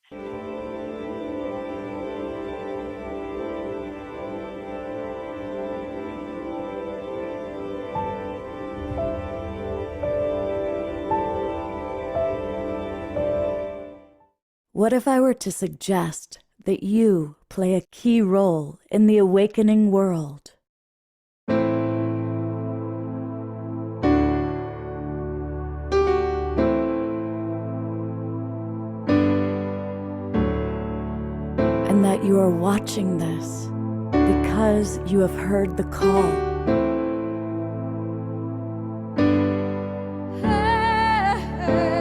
What if I were to suggest that you play a key role in the awakening world? And that you are watching this because you have heard the call.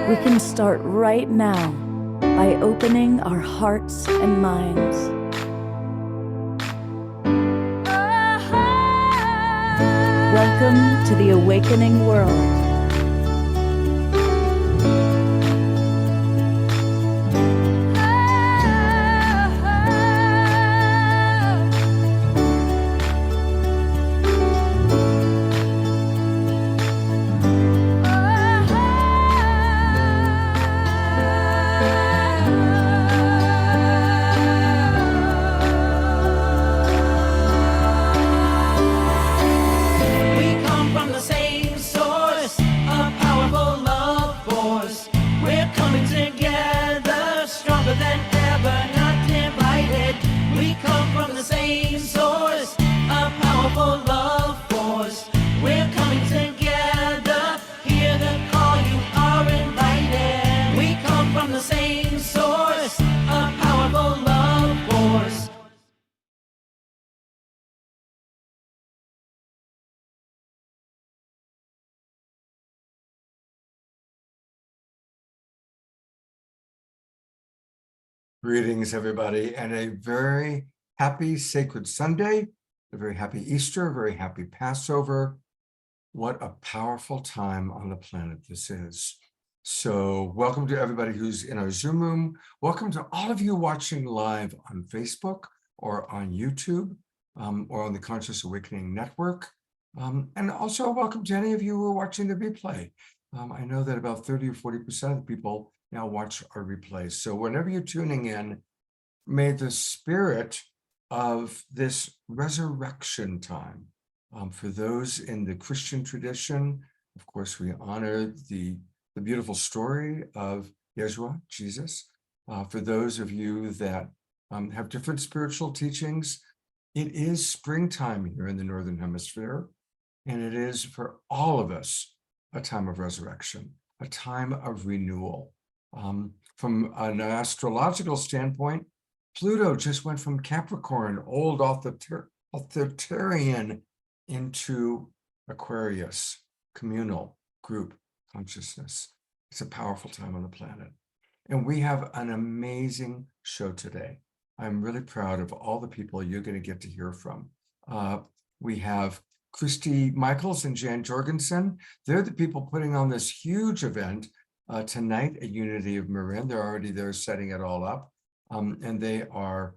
We can start right now by opening our hearts and minds. Welcome to the awakening world. Greetings, everybody, and a very happy Sacred Sunday, a very happy Easter, a very happy Passover. What a powerful time on the planet this is. So welcome to everybody who's in our Zoom room. Welcome to all of you watching live on Facebook or on YouTube or on the Conscious Awakening Network. And also welcome to any of you who are watching the replay. I know that about 30 or 40% of the people now watch our replays. So whenever you're tuning in, may the spirit of this resurrection time, for those in the Christian tradition, of course, we honor the beautiful story of YESHUA, Jesus. For those of you that have different spiritual teachings, it is springtime here in the Northern Hemisphere, and it is for all of us a time of resurrection, a time of renewal. From an astrological standpoint, Pluto just went from Capricorn, old authoritarian, into Aquarius, communal, group consciousness. It's a powerful time on the planet. And we have an amazing show today. I'm really proud of all the people you're going to get to hear from. We have Christy Michaels and Jan Jorgensen. They're the people putting on this huge event tonight at Unity of Marin. They're already there setting it all up. And they are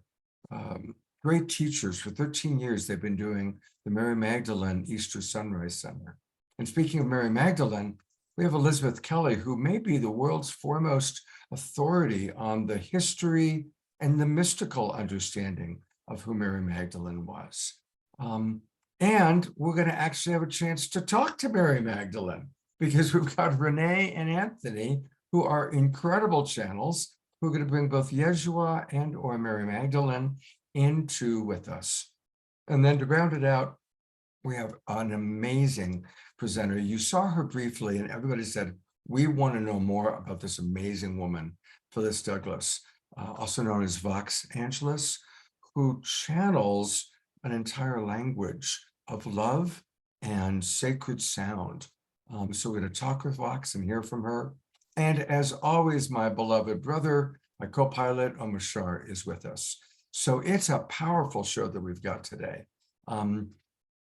great teachers. For 13 years, they've been doing the Mary Magdalene Easter Sunrise Center. And speaking of Mary Magdalene, we have Elizabeth Kelly, who may be the world's foremost authority on the history and the mystical understanding of who Mary Magdalene was. And we're going to actually have a chance to talk to Mary Magdalene, because we've got Renee and Anthony, who are incredible channels, who are going to bring both YESHUA and or Mary Magdalene into with us. And then to round it out, we have an amazing presenter. You saw her briefly, and everybody said, we want to know more about this amazing woman, Phyllis Douglass, also known as VOX Angelus, who channels an entire language of love and sacred sound. So we're going to talk with Vox and hear from her. And as always, my beloved brother, my co-pilot, Omashar, is with us. So it's a powerful show that we've got today.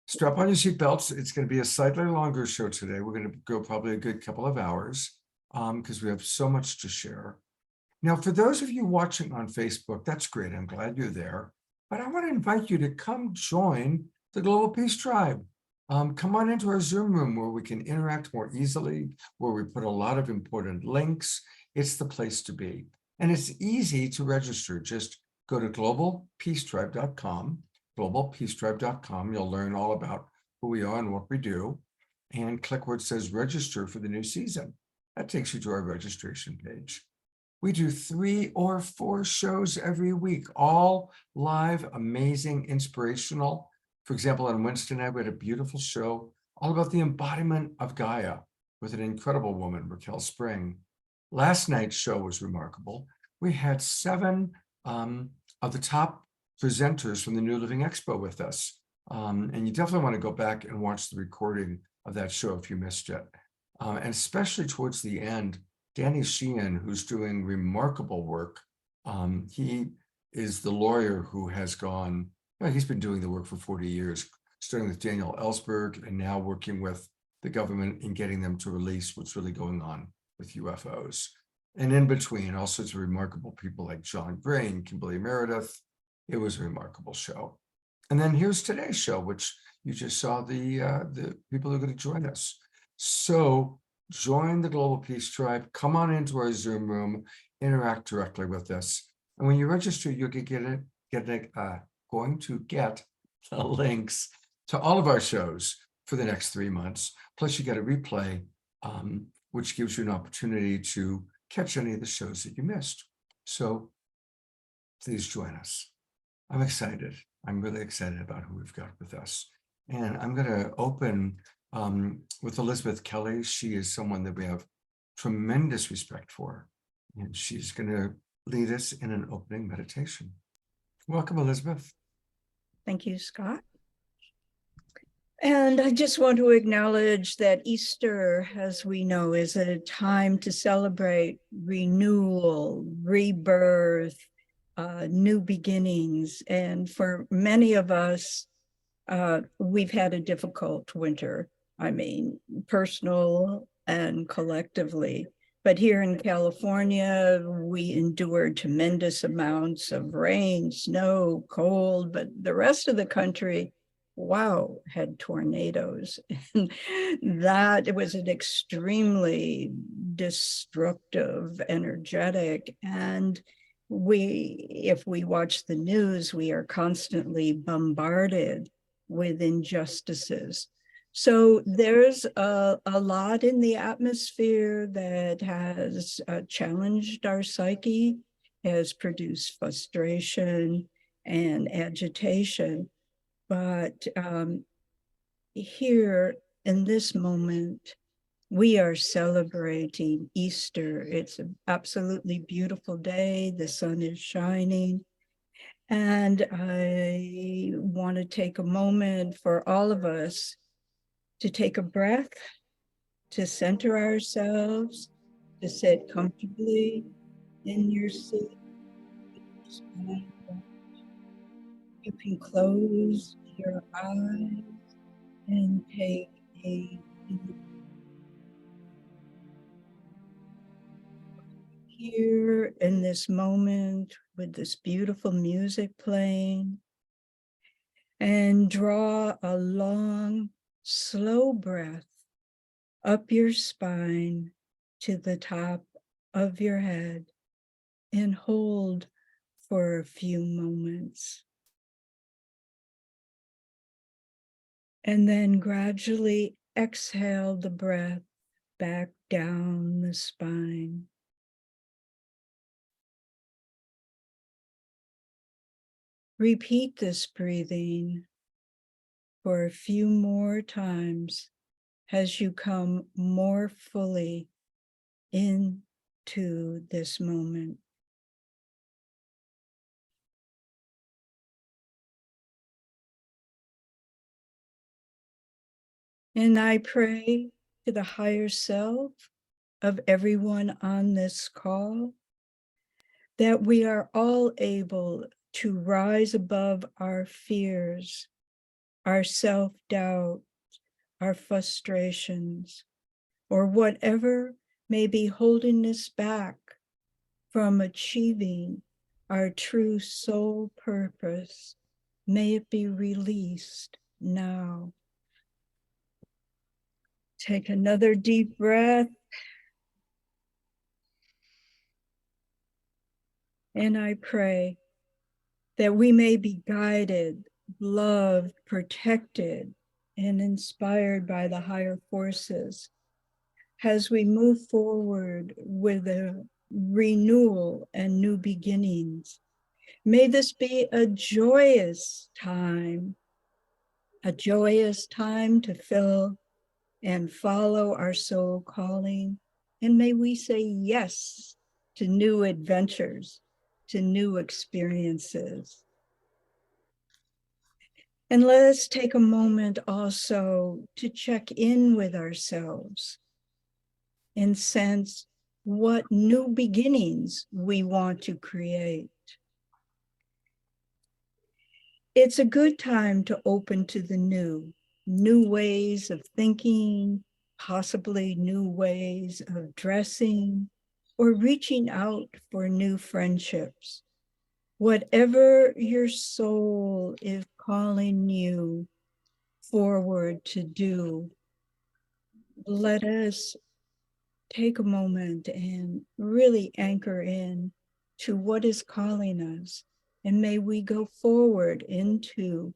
Strap on your seatbelts. It's going to be a slightly longer show today. We're going to go probably a good couple of hours because we have so much to share. Now, for those of you watching on Facebook, that's great. I'm glad you're there. But I want to invite you to come join the Global Peace Tribe. Come on into our Zoom room where we can interact more easily, where we put a lot of important links. It's the place to be. And it's easy to register. Just go to globalpeacetribe.com, globalpeacetribe.com. You'll learn all about who we are and what we do, and click where it says register for the new season. That takes you to our registration page. We do 3 or 4 shows every week, all live, amazing, inspirational. For example, on Wednesday night, we had a beautiful show all about the embodiment of Gaia with an incredible woman, Raquel Spring. Last night's show was remarkable. We had 7 of the top presenters from the New Living Expo with us. And you definitely want to go back and watch the recording of that show if you missed it. And especially towards the end, Danny Sheehan, who's doing remarkable work. He is the lawyer who has gone, he's been doing the work for 40 years, starting with Daniel Ellsberg and now working with the government in getting them to release what's really going on with UFOs. And in between, all sorts of remarkable people like John Gray and Kimberly Meredith. It was a remarkable show. And then here's today's show, which you just saw the people who are going to join us. So join the Global Peace Tribe, come on into our Zoom room, interact directly with us. And when you register, you'll going to get the links to all of our shows for the next 3 months. Plus you get a replay, which gives you an opportunity to catch any of the shows that you missed. So please join us. I'm excited. I'm really excited about who we've got with us. And I'm going to open with Elizabeth Kelly. She is someone that we have tremendous respect for, and she's going to lead us in an opening meditation. Welcome, Elizabeth. Thank you, Scott. And I just want to acknowledge that Easter, as we know, is a time to celebrate renewal, rebirth, new beginnings. And for many of us, we've had a difficult winter. I mean, personal and collectively. But here in California, we endured tremendous amounts of rain, snow, cold, but the rest of the country, wow, had tornadoes. And that it was an extremely destructive, energetic, and if we watch the news, we are constantly bombarded with injustices. So there's a lot in the atmosphere that has challenged our psyche, has produced frustration and agitation. But here in this moment, we are celebrating Easter. It's an absolutely beautiful day. The sun is shining. And I want to take a moment for all of us to take a breath, to center ourselves, to sit comfortably in your seat. You can close your eyes and take a deep breath. Here in this moment with this beautiful music playing, and draw a long, slow breath up your spine to the top of your head and hold for a few moments. And then gradually exhale the breath back down the spine. Repeat this breathing for a few more times as you come more fully into this moment. And I pray to the higher self of everyone on this call that we are all able to rise above our fears, our self-doubt, our frustrations, or whatever may be holding us back from achieving our true soul purpose. May it be released now. Take another deep breath. And I pray that we may be guided, loved, protected, and inspired by the higher forces as we move forward with a renewal and new beginnings. May this be a joyous time to fill and follow our soul calling. And may we say yes to new adventures, to new experiences. And let us take a moment also to check in with ourselves and sense what new beginnings we want to create. It's a good time to open to the new ways of thinking, possibly new ways of dressing, or reaching out for new friendships. Whatever your soul is calling you forward to do, let us take a moment and really anchor in to what is calling us. And may we go forward into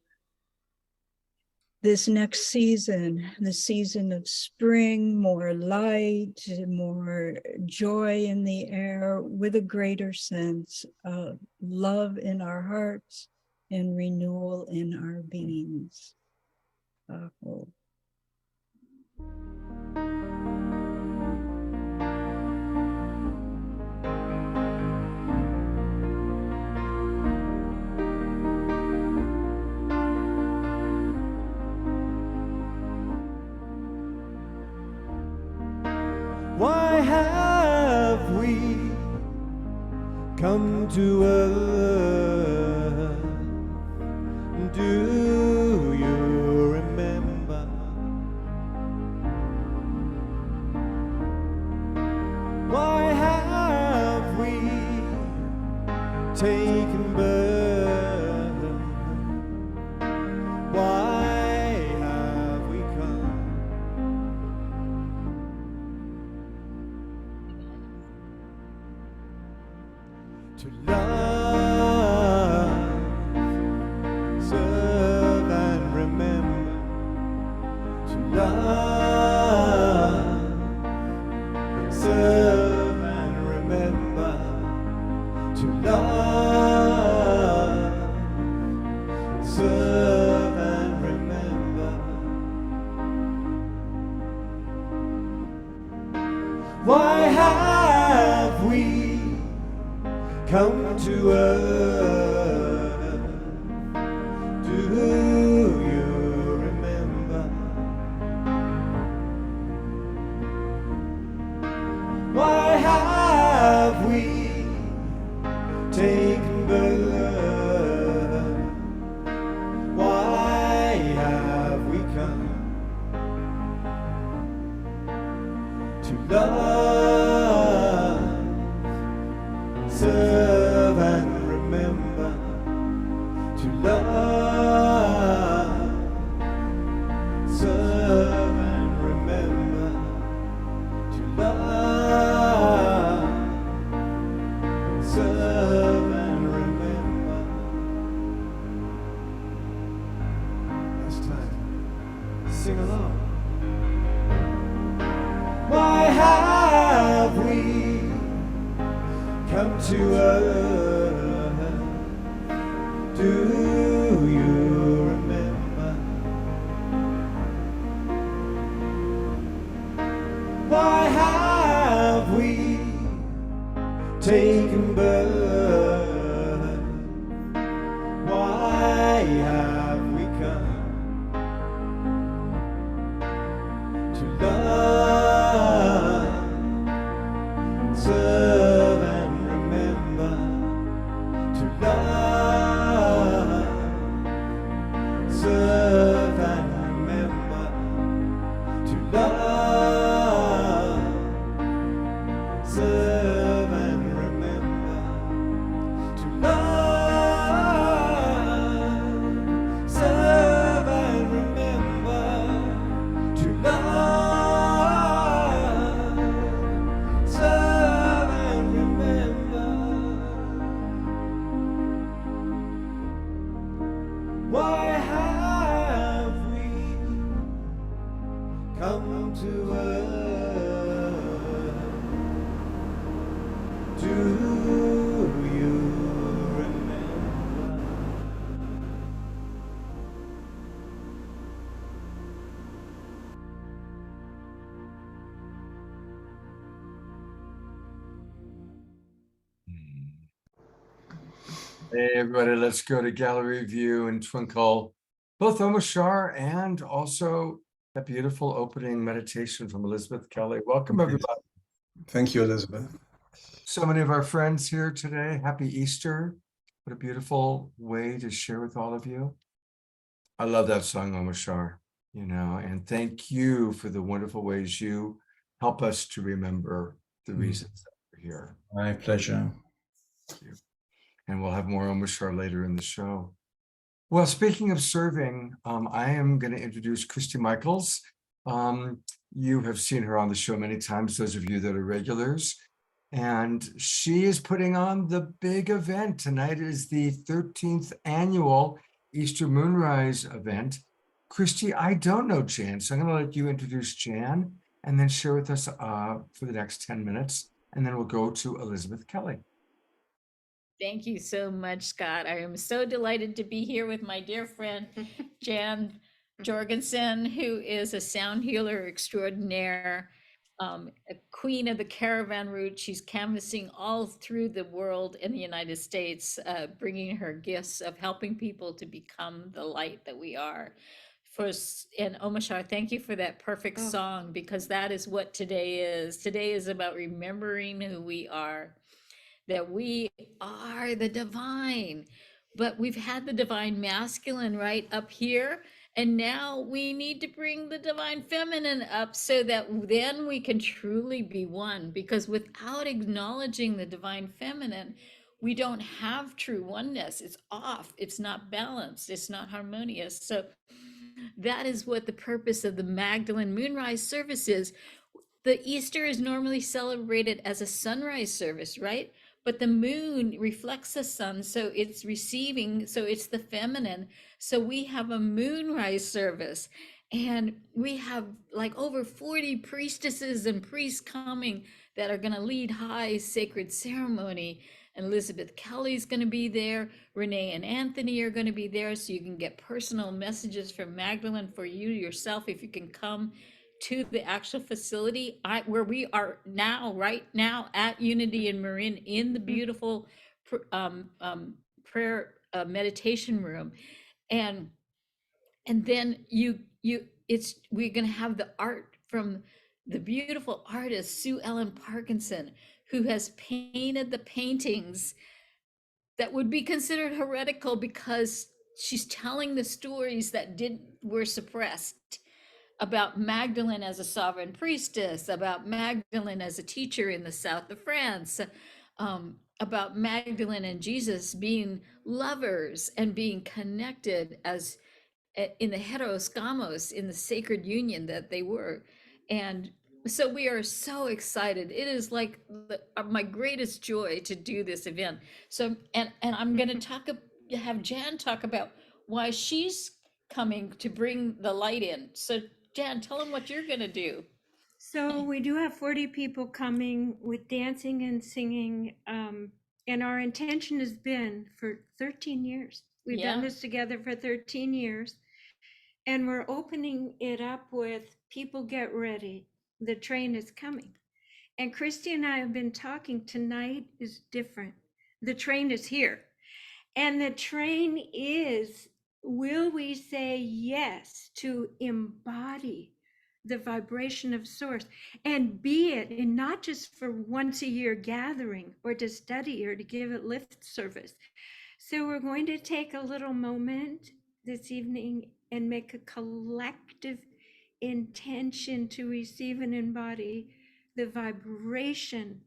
this next season, the season of spring, more light, more joy in the air, with a greater sense of love in our hearts and renewal in our beings. Aho. Why have we come to earth? Do you remember? Why have we taken birth? Why have we come? To love, serve and remember. To love, serve and remember. To love, serve and remember. Why have we come to earth? Do you remember? Why have we taken birth? Why have we come to love, serve and remember? To love, serve and remember. To love, serve and remember. Last time, sing along. Why have we come to earth? Do you remember? Why have we taken birth? Why have we come to love, serve and remember? To love, serve and remember. To love, serve and remember. To love, Hey, everybody, let's go to gallery view and twinkle both Omashar and also that beautiful opening meditation from Elizabeth Kelly. Welcome, Yes. everybody. Thank you, Elizabeth. So many of our friends here today. Happy Easter. What a beautiful way to share with all of you. I love that song, Omashar, and thank you for the wonderful ways you help us to remember the reasons that we're here. My pleasure. Thank you. And we'll have more Omashar later in the show. Well, speaking of serving, I am going to introduce Christy Michaels. You have seen her on the show many times, those of you that are regulars. And she is putting on the big event. Tonight is the 13th annual Easter Moonrise event. Christy, I don't know Jan, so I'm going to let you introduce Jan and then share with us for the next 10 minutes. And then we'll go to Elizabeth Kelly. Thank you so much, Scott. I am so delighted to be here with my dear friend, Jan Jorgensen, who is a sound healer extraordinaire, a queen of the caravan route. She's canvassing all through the world in the United States, bringing her gifts of helping people to become the light that we are. And Omashar, thank you for that perfect song, because that is what today is. Today is about remembering who we are, that we are the divine, but we've had the divine masculine right up here, and now we need to bring the divine feminine up so that then we can truly be one, because without acknowledging the divine feminine, we don't have true oneness. It's off, it's not balanced, it's not harmonious. So that is what the purpose of the Magdalene Moonrise service is. The Easter is normally celebrated as a sunrise service, right? But the moon reflects the sun, so it's receiving, so it's the feminine. So we have a moonrise service, and we have like over 40 priestesses and priests coming that are going to lead high sacred ceremony. And Elizabeth Kelly's going to be there. Renee and Anthony are going to be there, so you can get personal messages from Magdalene for you yourself if you can come to the actual facility where we are now, right now at Unity in Marin, in the beautiful prayer meditation room. And then we're going to have the art from the beautiful artist Sue Ellen Parkinson, who has painted the paintings that would be considered heretical because she's telling the stories that were suppressed about Magdalene as a sovereign priestess, about Magdalene as a teacher in the south of France, about Magdalene and Jesus being lovers and being connected as in the heteros gamos, in the sacred union that they were. And so we are so excited. It is like my greatest joy to do this event. So, and I'm going to have Jan talk about why she's coming to bring the light in. So Jan, tell them what you're going to do. So we do have 40 people coming with dancing and singing. And our intention has been for 13 years. We've done this together for 13 years. And we're opening it up with people get ready. The train is coming. And Christy and I have been talking. Tonight is different. The train is here. And the train is, will we say yes to embody the vibration of source and be it, and not just for once a year gathering or to study or to give it lip service. So we're going to take a little moment this evening and make a collective intention to receive and embody the vibration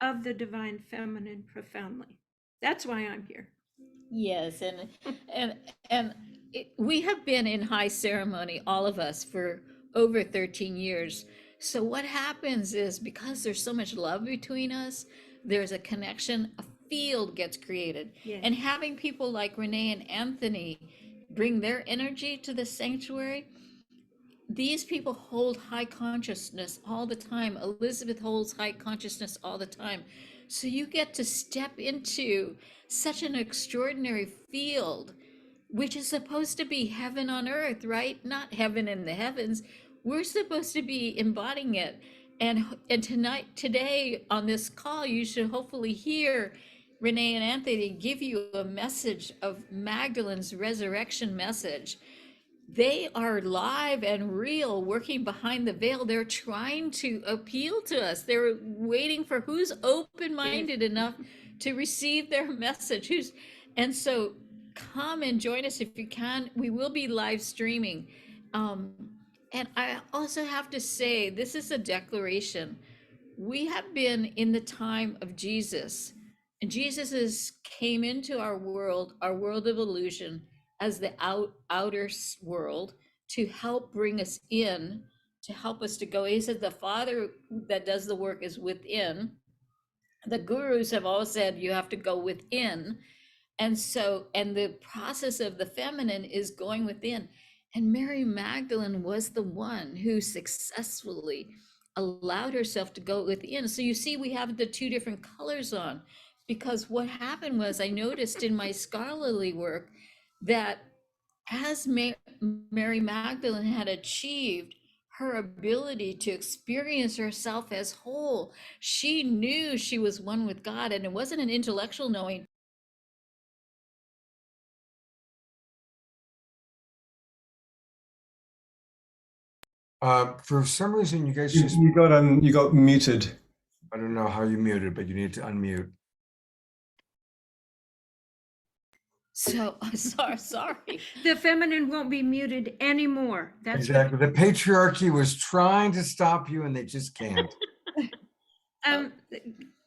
of the divine feminine profoundly. That's why I'm here. Yes, and we have been in high ceremony, all of us, for over 13 years. So what happens is, because there's so much love between us, there's a connection, a field gets created. Yes. And having people like Renee and Anthony bring their energy to the sanctuary, these people hold high consciousness all the time. Elizabeth holds high consciousness all the time. So you get to step into such an extraordinary field, which is supposed to be heaven on earth, right? Not heaven in the heavens. We're supposed to be embodying it. And today on this call, you should hopefully hear Renee and Anthony give you a message of Magdalene's resurrection message. They are live and real, working behind the veil. They're trying to appeal to us. They're waiting for who's open-minded enough to receive their message. And so come and join us if you can. We will be live streaming. And I also have to say, this is a declaration. We have been in the time of Jesus, and came into our world of illusion, as the outer world, to help bring us in, to help us to go. He said the Father that does the work is within. The gurus have all said you have to go within. And so, and the process of the feminine is going within. And Mary Magdalene was the one who successfully allowed herself to go within. So you see, we have the two different colors on, because what happened was, I noticed in my scholarly work that as Mary Magdalene had achieved her ability to experience herself as whole, she knew she was one with God, and it wasn't an intellectual knowing. For some reason, you guys You, just, you got muted. I don't know how you muted, but you need to unmute. So sorry. The feminine won't be muted anymore. That's Exactly. The patriarchy was trying to stop you and they just can't. Um,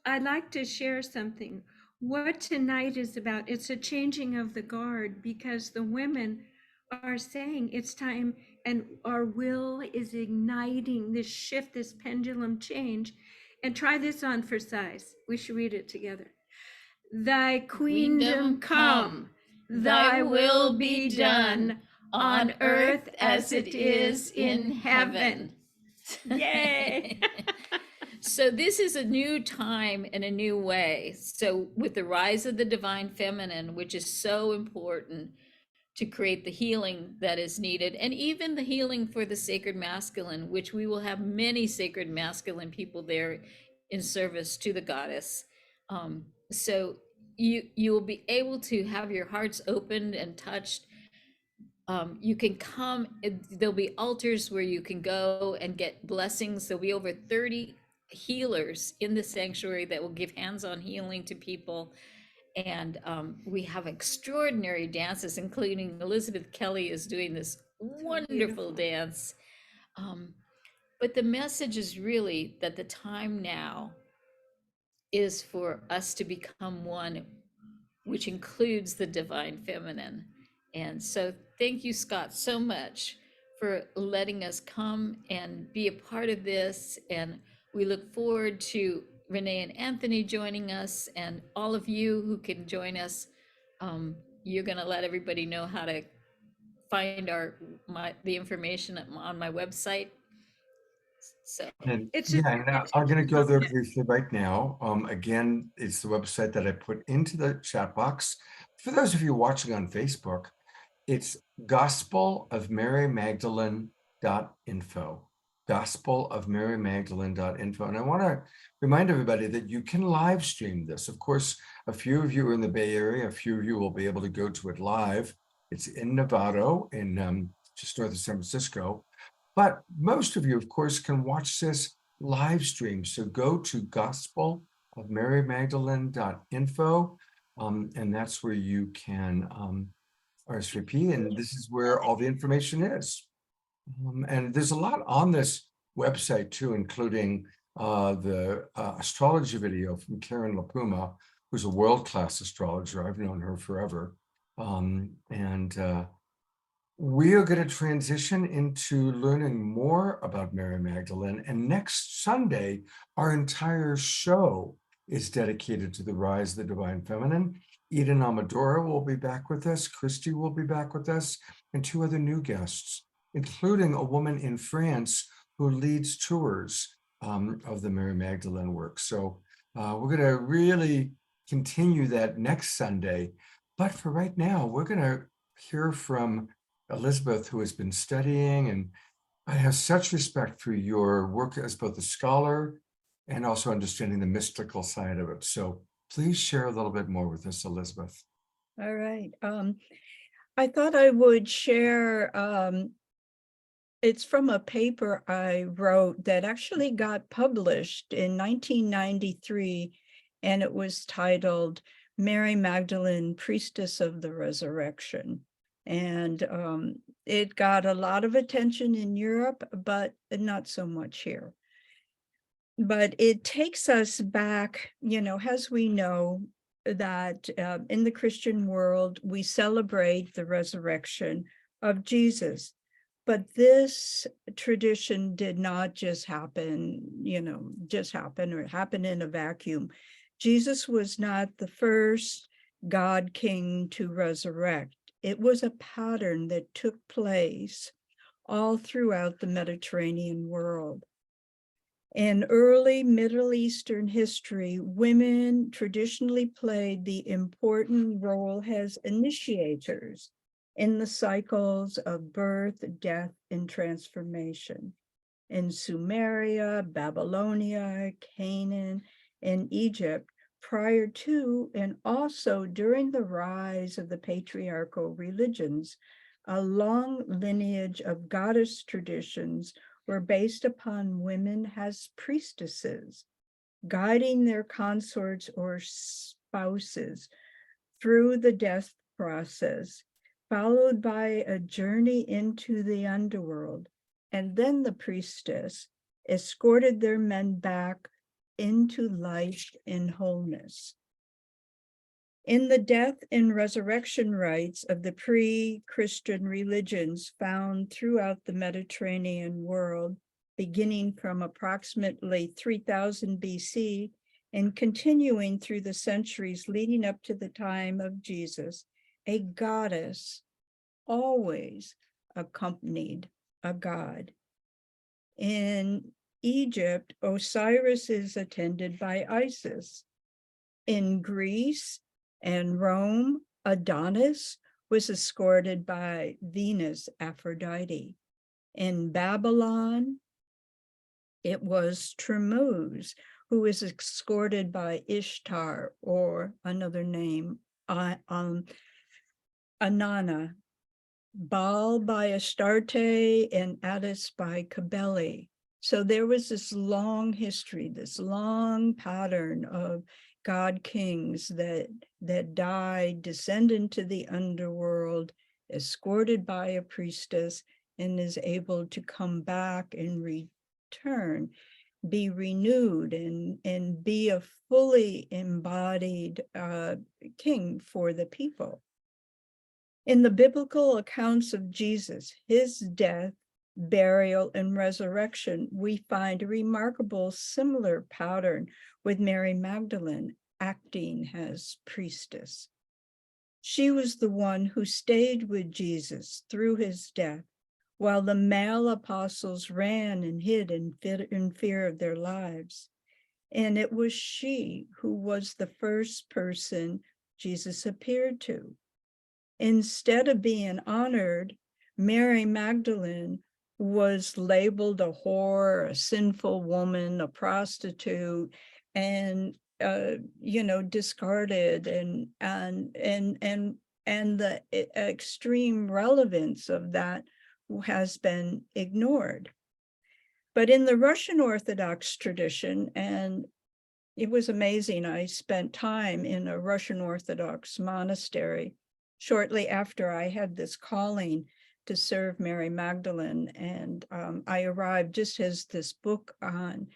I'd like to share something. What tonight is about, it's a changing of the guard, because the women are saying it's time, and our will is igniting this shift, this pendulum change. And try this on for size. We should read it together. Thy kingdom come, thy will be done on earth as it is in heaven. Yay! So this is a new time and a new way. So with the rise of the divine feminine, which is so important to create the healing that is needed, and even the healing for the sacred masculine, which we will have many sacred masculine people there in service to the goddess. So you will be able to have your hearts opened and touched. You can come, there'll be altars where you can go and get blessings. There'll be over 30 healers in the sanctuary that will give hands-on healing to people. And we have extraordinary dances, including Elizabeth Kelly is doing this wonderful dance. But the message is really that the time now is for us to become one, which includes the divine feminine. And so thank you, Scott, so much for letting us come and be a part of this. And we look forward to Renee and Anthony joining us, and all of you who can join us. You're going to let everybody know how to find the information on my website. So And It's yeah, and I'm going to go there briefly right now. Again, it's the website that I put into the chat box. For those of you watching on Facebook, it's gospelofmarymagdalene.info. gospelofmarymagdalene.info. And I want to remind everybody that you can live stream this. Of course, a few of you are in the Bay Area. A few of you will be able to go to it live. It's in Novato, in just north of San Francisco. But most of you, of course, can watch this live stream. So go to gospelofmarymagdalene.info, and that's where you can RSVP, and this is where all the information is. And there's a lot on this website too, including the astrology video from Karen LaPuma, who's a world-class astrologer. I've known her forever. We are going to transition into learning more about Mary Magdalene. And next Sunday, our entire show is dedicated to the rise of the divine feminine. Eden Amadora will be back with us. Christy will be back with us, and two other new guests, including a woman in France who leads tours of the Mary Magdalene work. So we're going to really continue that next Sunday. But for right now, we're going to hear from Elizabeth, who has been studying, and I have such respect for your work as both a scholar and also understanding the mystical side of it. So Please share a little bit more with us, Elizabeth. All right. I thought I would share, it's from a paper I wrote that actually got published in 1993, and it was titled Mary Magdalene, Priestess of the Resurrection. And it got a lot of attention in Europe, but not so much here. But it takes us back, as we know, that in the Christian world, we celebrate the resurrection of Jesus. But this tradition did not just happen, or happen in a vacuum. Jesus was not the first God King to resurrect. It was a pattern that took place all throughout the Mediterranean world. In early Middle Eastern history, women traditionally played the important role as initiators in the cycles of birth, death, and transformation. In Sumeria, Babylonia, Canaan, and Egypt, prior to and also during the rise of the patriarchal religions, a long lineage of goddess traditions were based upon women as priestesses, guiding their consorts or spouses through the death process, followed by a journey into the underworld. And then the priestess escorted their men back into life and wholeness. In the death and resurrection rites of the pre-Christian religions found throughout the Mediterranean world, beginning from approximately 3000 BC and continuing through the centuries leading up to the time of Jesus, a goddess always accompanied a god. In Egypt, Osiris is attended by Isis. In Greece and Rome, Adonis was escorted by Venus, Aphrodite. In Babylon, it was Tammuz, who was escorted by Ishtar, or another name, Inanna. Baal by Astarte, and Attis by Cybele. So there was this long history, this long pattern of god kings that died, descend into the underworld, escorted by a priestess, and is able to come back and return, be renewed, and be a fully embodied king for the people. In the biblical accounts of Jesus, his death, burial, and resurrection, we find a remarkable similar pattern with Mary Magdalene acting as priestess. She was the one who stayed with Jesus through his death, while the male apostles ran and hid in fear of their lives. And it was she who was the first person Jesus appeared to. Instead of being honored, Mary Magdalene was labeled a whore, a sinful woman, a prostitute, and discarded, and the extreme relevance of that has been ignored. But in the Russian Orthodox tradition, and it was amazing, I spent time in a Russian Orthodox monastery shortly after I had this calling to serve Mary Magdalene. And I arrived just as this book on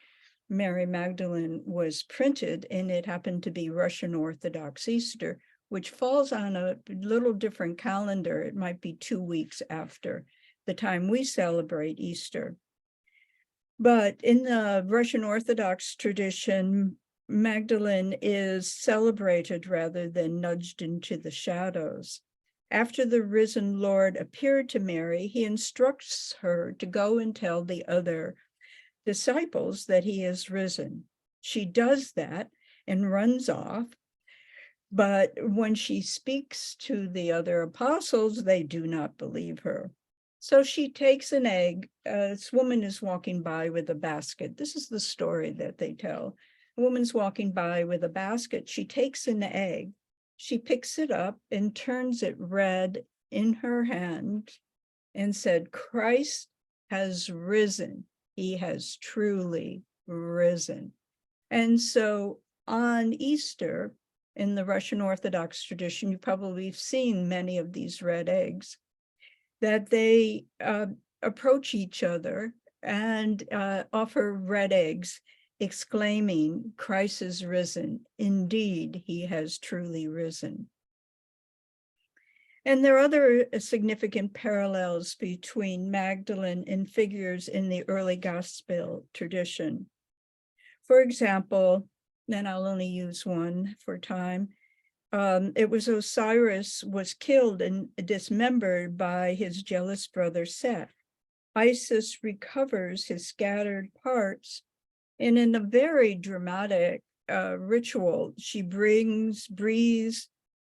Mary Magdalene was printed, and it happened to be Russian Orthodox Easter, which falls on a little different calendar. It might be 2 weeks after the time we celebrate Easter. But in the Russian Orthodox tradition, Magdalene is celebrated rather than nudged into the shadows. After the risen Lord appeared to Mary, he instructs her to go and tell the other disciples that he is risen. She does that and runs off. But when she speaks to the other apostles, they do not believe her. So she takes an egg. This woman is walking by with a basket. This is the story that they tell. A woman's walking by with a basket. She takes an egg. She picks it up and turns it red in her hand and said, Christ has risen. He has truly risen. And so on Easter, in the Russian Orthodox tradition, you probably have seen many of these red eggs, that they approach each other and offer red eggs, exclaiming, Christ is risen. Indeed, he has truly risen. And there are other significant parallels between Magdalene and figures in the early gospel tradition. For example, and I'll only use one for time, it was Osiris was killed and dismembered by his jealous brother Seth. Isis recovers his scattered parts, and in a very dramatic ritual, she breathes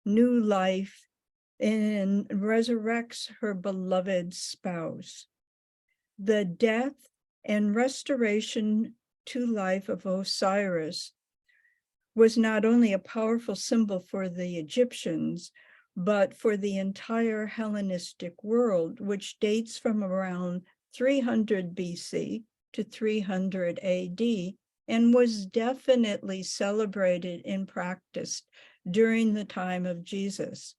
new life and resurrects her beloved spouse. The death and restoration to life of Osiris was not only a powerful symbol for the Egyptians, but for the entire Hellenistic world, which dates from around 300 BC to 300 AD, and was definitely celebrated and practiced during the time of Jesus.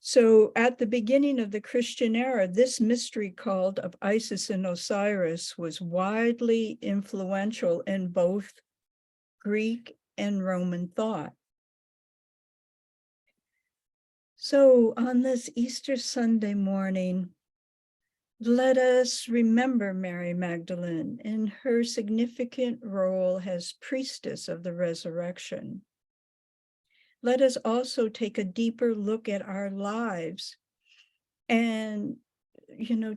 So at the beginning of the Christian era, this mystery cult of Isis and Osiris was widely influential in both Greek and Roman thought. So on this Easter Sunday morning, let us remember Mary Magdalene in her significant role as priestess of the resurrection. Let us also take a deeper look at our lives and,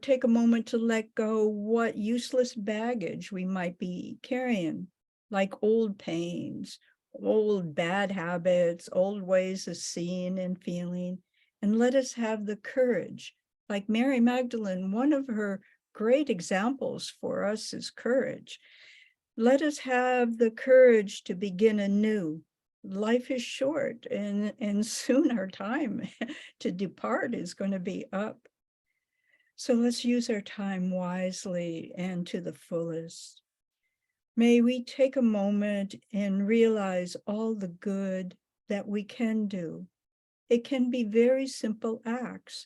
take a moment to let go what useless baggage we might be carrying, like old pains, old bad habits, old ways of seeing and feeling. And let us have the courage, like Mary Magdalene, one of her great examples for us is courage. Let us have the courage to begin anew. Life is short, and soon our time to depart is going to be up. So let's use our time wisely and to the fullest. May we take a moment and realize all the good that we can do. It can be very simple acts,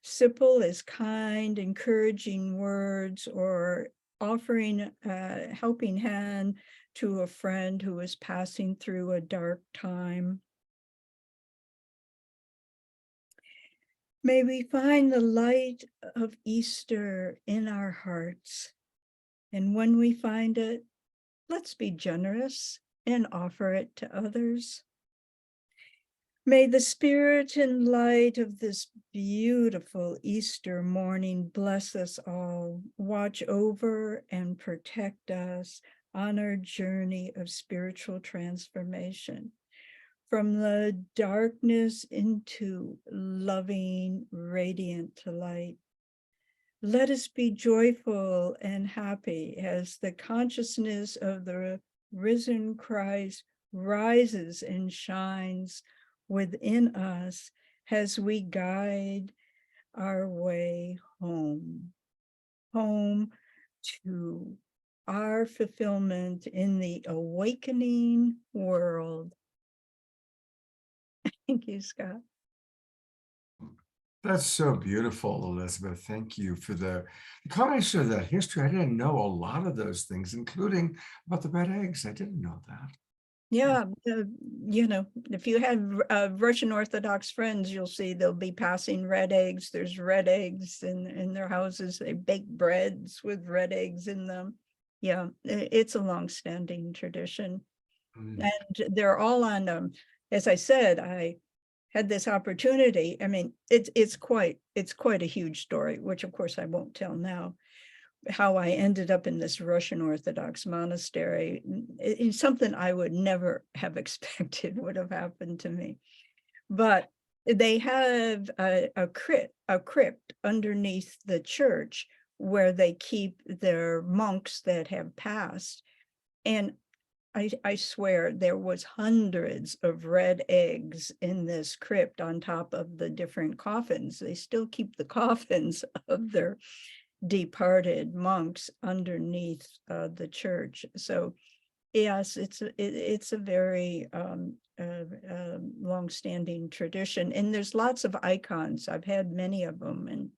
simple as kind, encouraging words, or offering a helping hand to a friend who is passing through a dark time. May we find the light of Easter in our hearts. And when we find it, let's be generous and offer it to others. May the spirit and light of this beautiful Easter morning bless us all, watch over and protect us on our journey of spiritual transformation, from the darkness into loving, radiant light. Let us be joyful and happy as the consciousness of the risen Christ rises and shines within us as we guide our way home to our fulfillment in the awakening world. Thank you, Scott. That's so beautiful, Elizabeth. Thank you for the combination of that history. I didn't know a lot of those things, including about the red eggs. I didn't know that. Yeah, if you have Russian Orthodox friends, you'll see they'll be passing red eggs. There's red eggs in their houses. They bake breads with red eggs in them. Yeah, it's a long-standing tradition. And they're all on, as I said, I had this opportunity. I mean, it's quite a huge story, which of course I won't tell now, how I ended up in this Russian Orthodox monastery. It's something I would never have expected would have happened to me. But they have a crypt underneath the church where they keep their monks that have passed. And I swear there was hundreds of red eggs in this crypt on top of the different coffins. They still keep the coffins of their departed monks underneath the church. So yes, it's a very long-standing tradition, and there's lots of icons. I've had many of them, and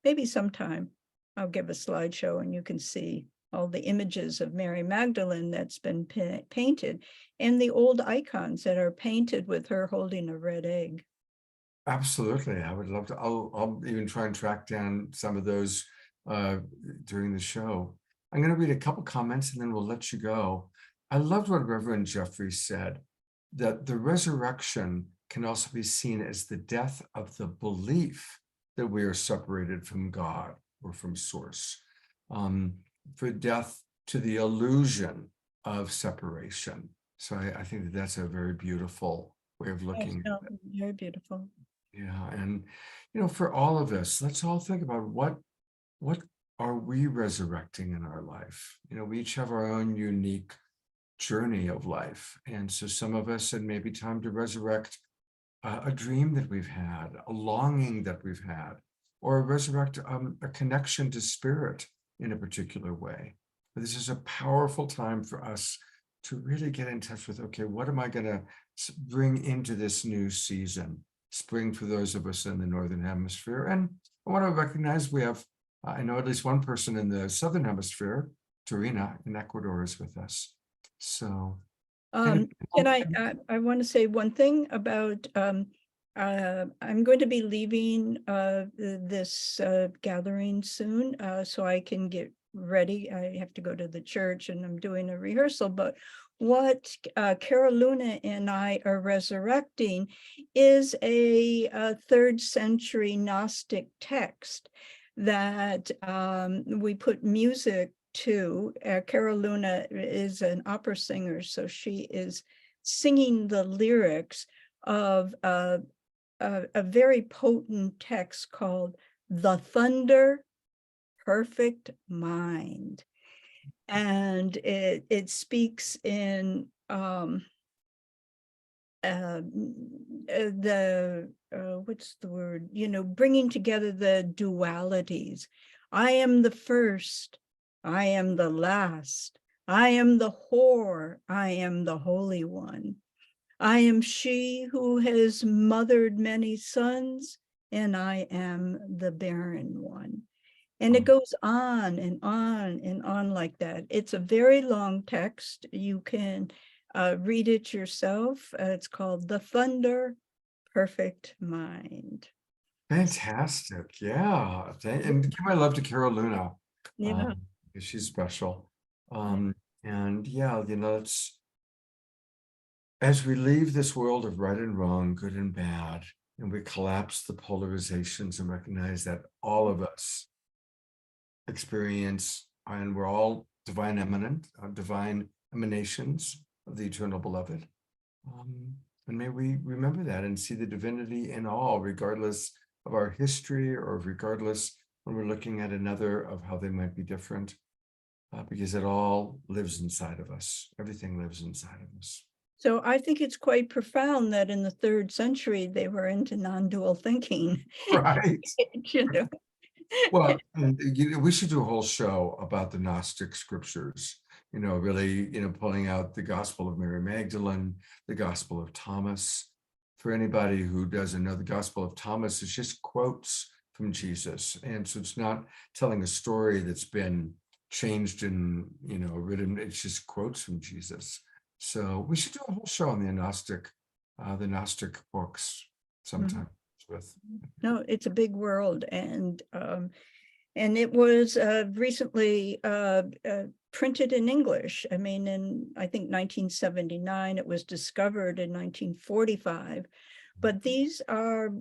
maybe sometime I'll give a slideshow and you can see all the images of Mary Magdalene that's been painted, and the old icons that are painted with her holding a red egg. Absolutely. I would love to. I'll even try and track down some of those during the show. I'm going to read a couple comments and then we'll let you go. I loved what Reverend Jeffrey said, that the resurrection can also be seen as the death of the belief that we are separated from God or from Source, for death to the illusion of separation. So I think that that's a very beautiful way of looking at it. Very beautiful. Yeah, and for all of us, let's all think about what are we resurrecting in our life? We each have our own unique journey of life, and so some of us, it may be time to resurrect a dream that we've had, a longing that we've had, or resurrect a connection to spirit in a particular way. But this is a powerful time for us to really get in touch with, okay, what am I going to bring into this new season? Spring for those of us in the Northern Hemisphere. And I want to recognize we have, I know at least one person in the Southern Hemisphere, Torina in Ecuador, is with us. So Can I want to say one thing about, I'm going to be leaving this gathering soon, so I can get ready. I have to go to the church and I'm doing a rehearsal, but what Cara Luna and I are resurrecting is a 3rd century Gnostic text that we put music to. Cara Luna is an opera singer, so she is singing the lyrics of a very potent text called The Thunder Perfect Mind. And it speaks in what's the word, bringing together the dualities. I am the first, I am the last, I am the whore, I am the holy one. I am she who has mothered many sons, and I am the barren one. And it goes on and on and on like that. It's a very long text. You can read it yourself. It's called The Thunder Perfect Mind. fantastic. Yeah. And give my love to Cara Luna. Yeah. She's special. And yeah, it's, as we leave this world of right and wrong, good and bad, and we collapse the polarizations and recognize that all of us experience, and we're all divine emanations of the eternal beloved. And may we remember that and see the divinity in all, regardless of our history or regardless when we're looking at another of how they might be different, because it all lives inside of us. Everything lives inside of us. So I think it's quite profound that in the 3rd century, they were into non-dual thinking. Right. Well, Well, we should do a whole show about the Gnostic scriptures, really, pulling out the Gospel of Mary Magdalene, the Gospel of Thomas. For anybody who doesn't know, the Gospel of Thomas is just quotes from Jesus. And so it's not telling a story that's been changed and, written. It's just quotes from Jesus. So we should do a whole show on the Gnostic books sometime. No, it's a big world, and it was recently printed in English. I mean, in I think 1979, it was discovered in 1945. But these are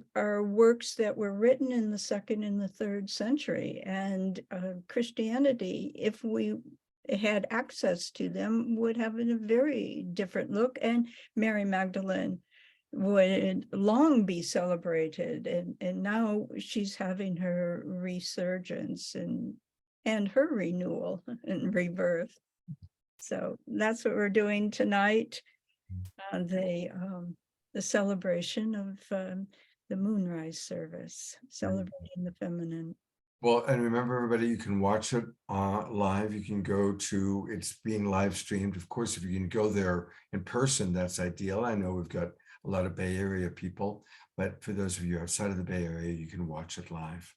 works that were written in the 2nd and the 3rd century, and Christianity, if we had access to them, would have a very different look. And Mary Magdalene would long be celebrated, and now she's having her resurgence and her renewal and rebirth. So that's what we're doing tonight. The celebration of the moonrise service, celebrating the feminine. Well, and remember, everybody, you can watch it live. You can go to, it's being live streamed. Of course, if you can go there in person, that's ideal. I know we've got a lot of Bay Area people, but for those of you outside of the Bay Area, you can watch it live.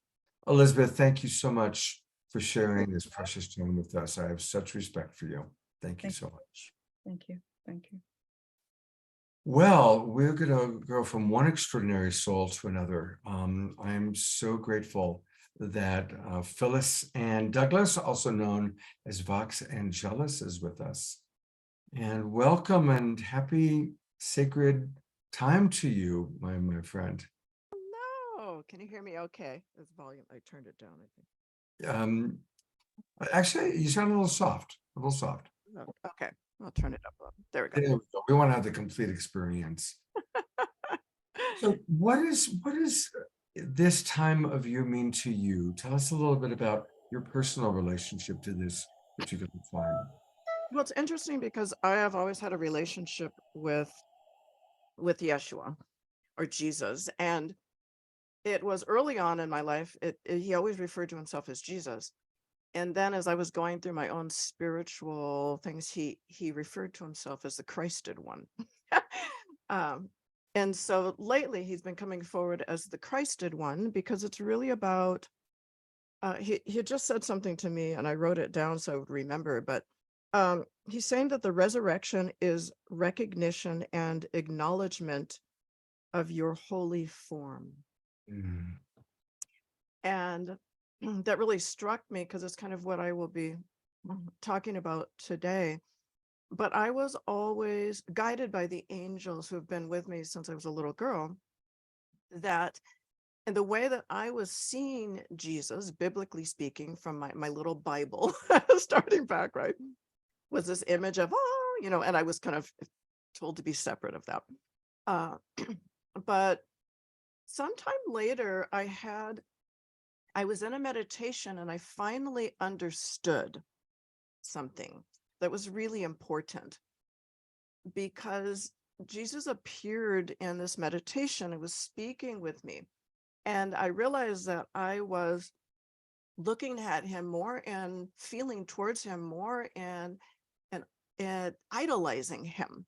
Elizabeth, thank you so much for sharing this precious time with us. I have such respect for you. Thank you so much. Thank you. Thank you. Well, we're going to go from one extraordinary soul to another. I'm so grateful that Phyllis Anne Douglass, also known as VOX Angelus, is with us. And welcome and happy sacred time to you, my friend. Hello. Can you hear me okay? This volume, I turned it down, I think. Actually, you sound a little soft, Oh, okay, I'll turn it up. There we go. There we go. We want to have the complete experience. So what is this time of year mean to you? Tell us a little bit about your personal relationship to this particular time. Well, it's interesting because I have always had a relationship with Yeshua or Jesus. And it was early on in my life, he always referred to himself as Jesus. And then as I was going through my own spiritual things, he referred to himself as the Christed one. And so lately he's been coming forward as the Christed one, because it's really about, he just said something to me and I wrote it down so I would remember, but he's saying that the resurrection is recognition and acknowledgement of your holy form. Mm. And that really struck me because it's kind of what I will be talking about today. But I was always guided by the angels who have been with me since I was a little girl, that in the way that I was seeing Jesus, biblically speaking, from my little Bible, starting back, right, was this image of, and I was kind of told to be separate of that. But sometime later, I was in a meditation and I finally understood something that was really important, because Jesus appeared in this meditation and was speaking with me. And I realized that I was looking at him more and feeling towards him more and idolizing him.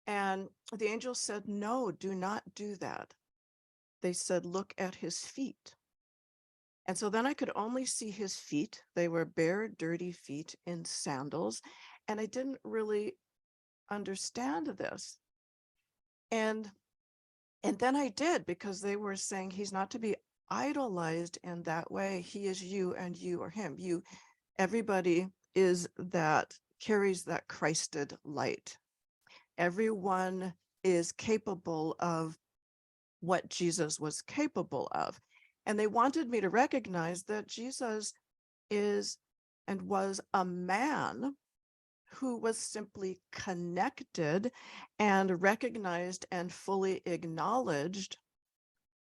And the angel said, no, do not do that. They said, look at his feet. And so then I could only see his feet. They were bare, dirty feet in sandals. And I didn't really understand this. And then I did, because they were saying he's not to be idolized in that way. He is you and you are him. Everybody is that, carries that Christed light. Everyone is capable of what Jesus was capable of. And they wanted me to recognize that Jesus is and was a man who was simply connected and recognized and fully acknowledged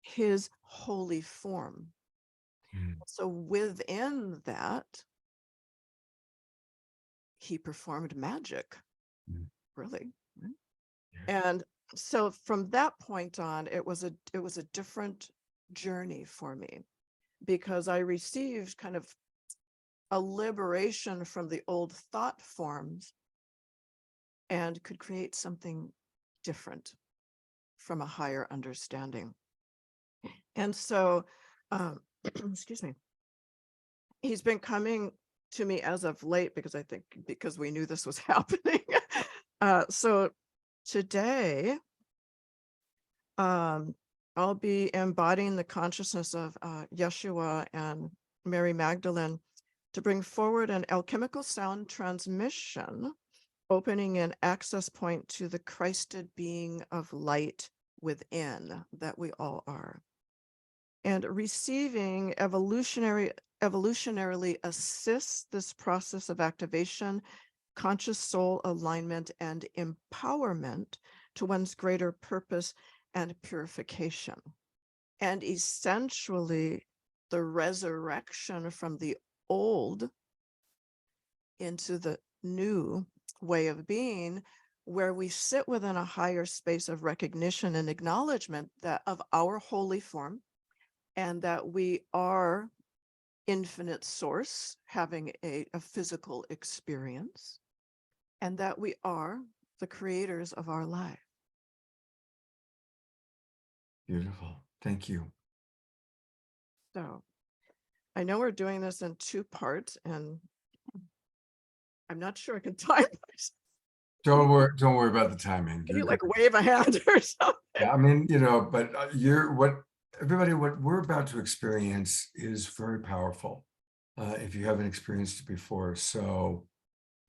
his holy form. So within that, he performed magic, really. And so from that point on, it was a different journey for me, because I received kind of a liberation from the old thought forms and could create something different from a higher understanding. And so, excuse me, he's been coming to me as of late, because we knew this was happening. So today, I'll be embodying the consciousness of Yeshua and Mary Magdalene to bring forward an alchemical sound transmission, opening an access point to the Christed being of light within that we all are. And receiving evolutionarily assists this process of activation, conscious soul alignment, and empowerment to one's greater purpose and purification. And essentially, the resurrection from the old into the new way of being where we sit within a higher space of recognition and acknowledgement that of our holy form, and that we are infinite source having a physical experience, and that we are the creators of our life. Beautiful. Thank you. So I know we're doing this in 2 parts, and I'm not sure I can time myself. Don't worry about the timing. Can You're you like good. wave a hand or something? Yeah, I mean, but what we're about to experience is very powerful. If you haven't experienced it before, so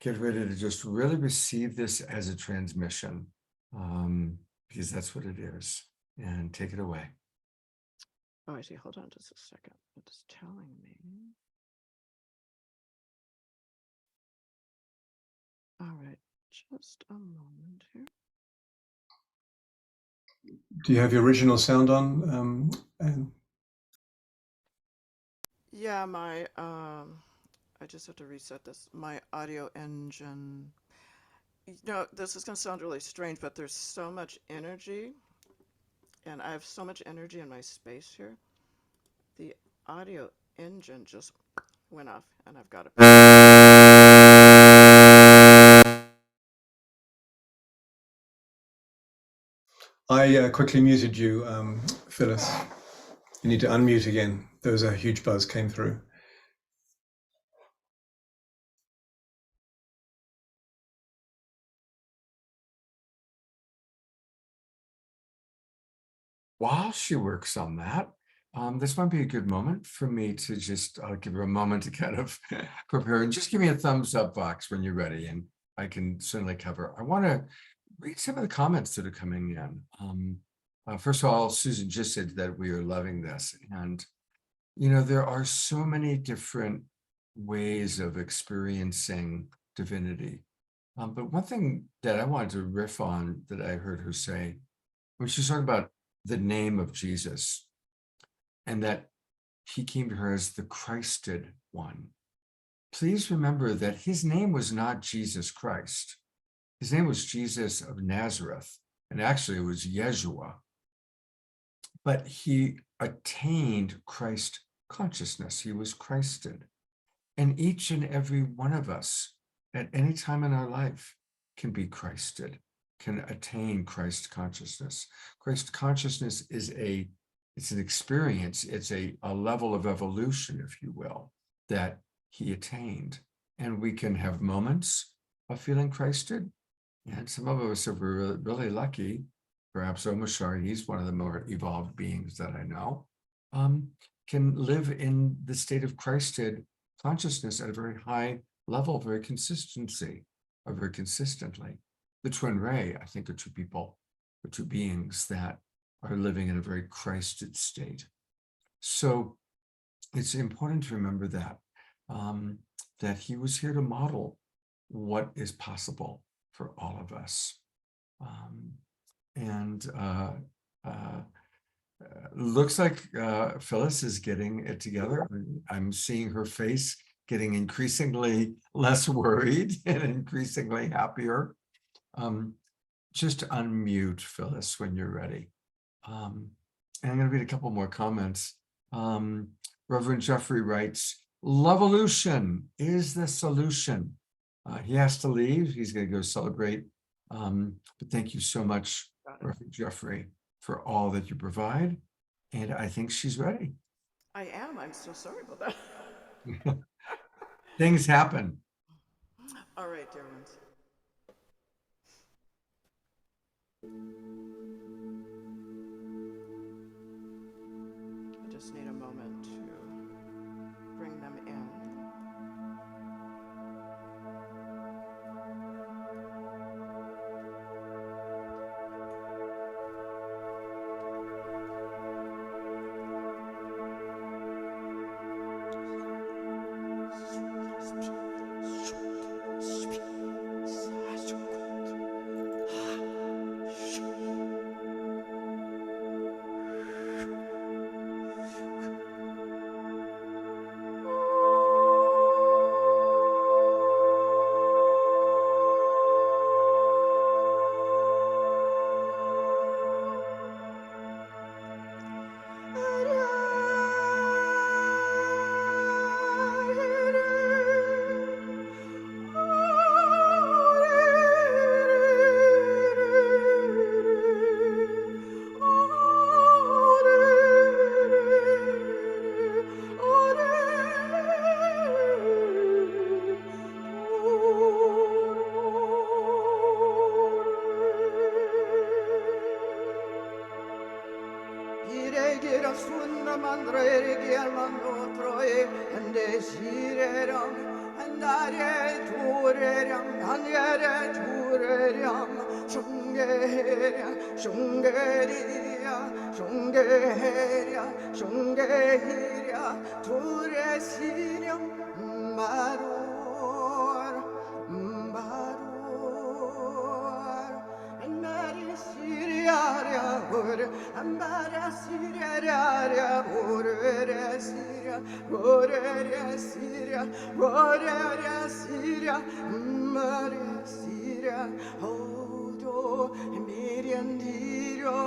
get ready to just really receive this as a transmission, because that's what it is, and take it away. Oh, I see. Hold on just a second. It's telling me. All right, just a moment here. Do you have your original sound on? And Yeah, my I just have to reset this. My audio engine. This is going to sound really strange, but there's so much energy, and I have so much energy in my space here. The audio engine just went off, and I've got to. I quickly muted you, Phyllis. You need to unmute again. There was a huge buzz came through. While she works on that, this might be a good moment for me to just give her a moment to kind of prepare, and just give me a thumbs up box when you're ready, and I can certainly cover. I want to read some of the comments that are coming in. First of all, Susan just said that we are loving this, and there are so many different ways of experiencing divinity. But one thing that I wanted to riff on that I heard her say when she's talking about the name of Jesus, and that he came to her as the Christed one. Please remember that his name was not Jesus Christ. His name was Jesus of Nazareth, and actually it was Yeshua. But he attained Christ consciousness. He was Christed. And each and every one of us at any time in our life can be Christed, can attain Christ consciousness. Christ consciousness is it's an experience, it's a level of evolution, if you will, that he attained. And we can have moments of feeling Christed. And some of us are really, really lucky. Perhaps Omashar, he's one of the more evolved beings that I know, can live in the state of Christed consciousness at a very high level, very consistently. The twin ray, I think, are two people, or two beings that are living in a very Christed state. So it's important to remember that, that he was here to model what is possible for all of us. Looks like Phyllis is getting it together. I'm seeing her face getting increasingly less worried and increasingly happier. Just unmute, Phyllis, when you're ready. And I'm going to read a couple more comments. Reverend Jeffrey writes, "Lovolution is the solution." He has to leave. He's going to go celebrate. But thank you so much, Reverend Jeffrey, for all that you provide. And I think she's ready. I am. I'm so sorry about that. Things happen. All right, dear ones. I just need a moment to bring them in. Iregira sunna mandra irigia mando troye ande sireram andare tureram andare tureram shungeria shungeria shungeria shungeria ture siriam maror maror andare siriaria ore andare siriaria ore siria ore siria ore siria Maria siria odo miriandirio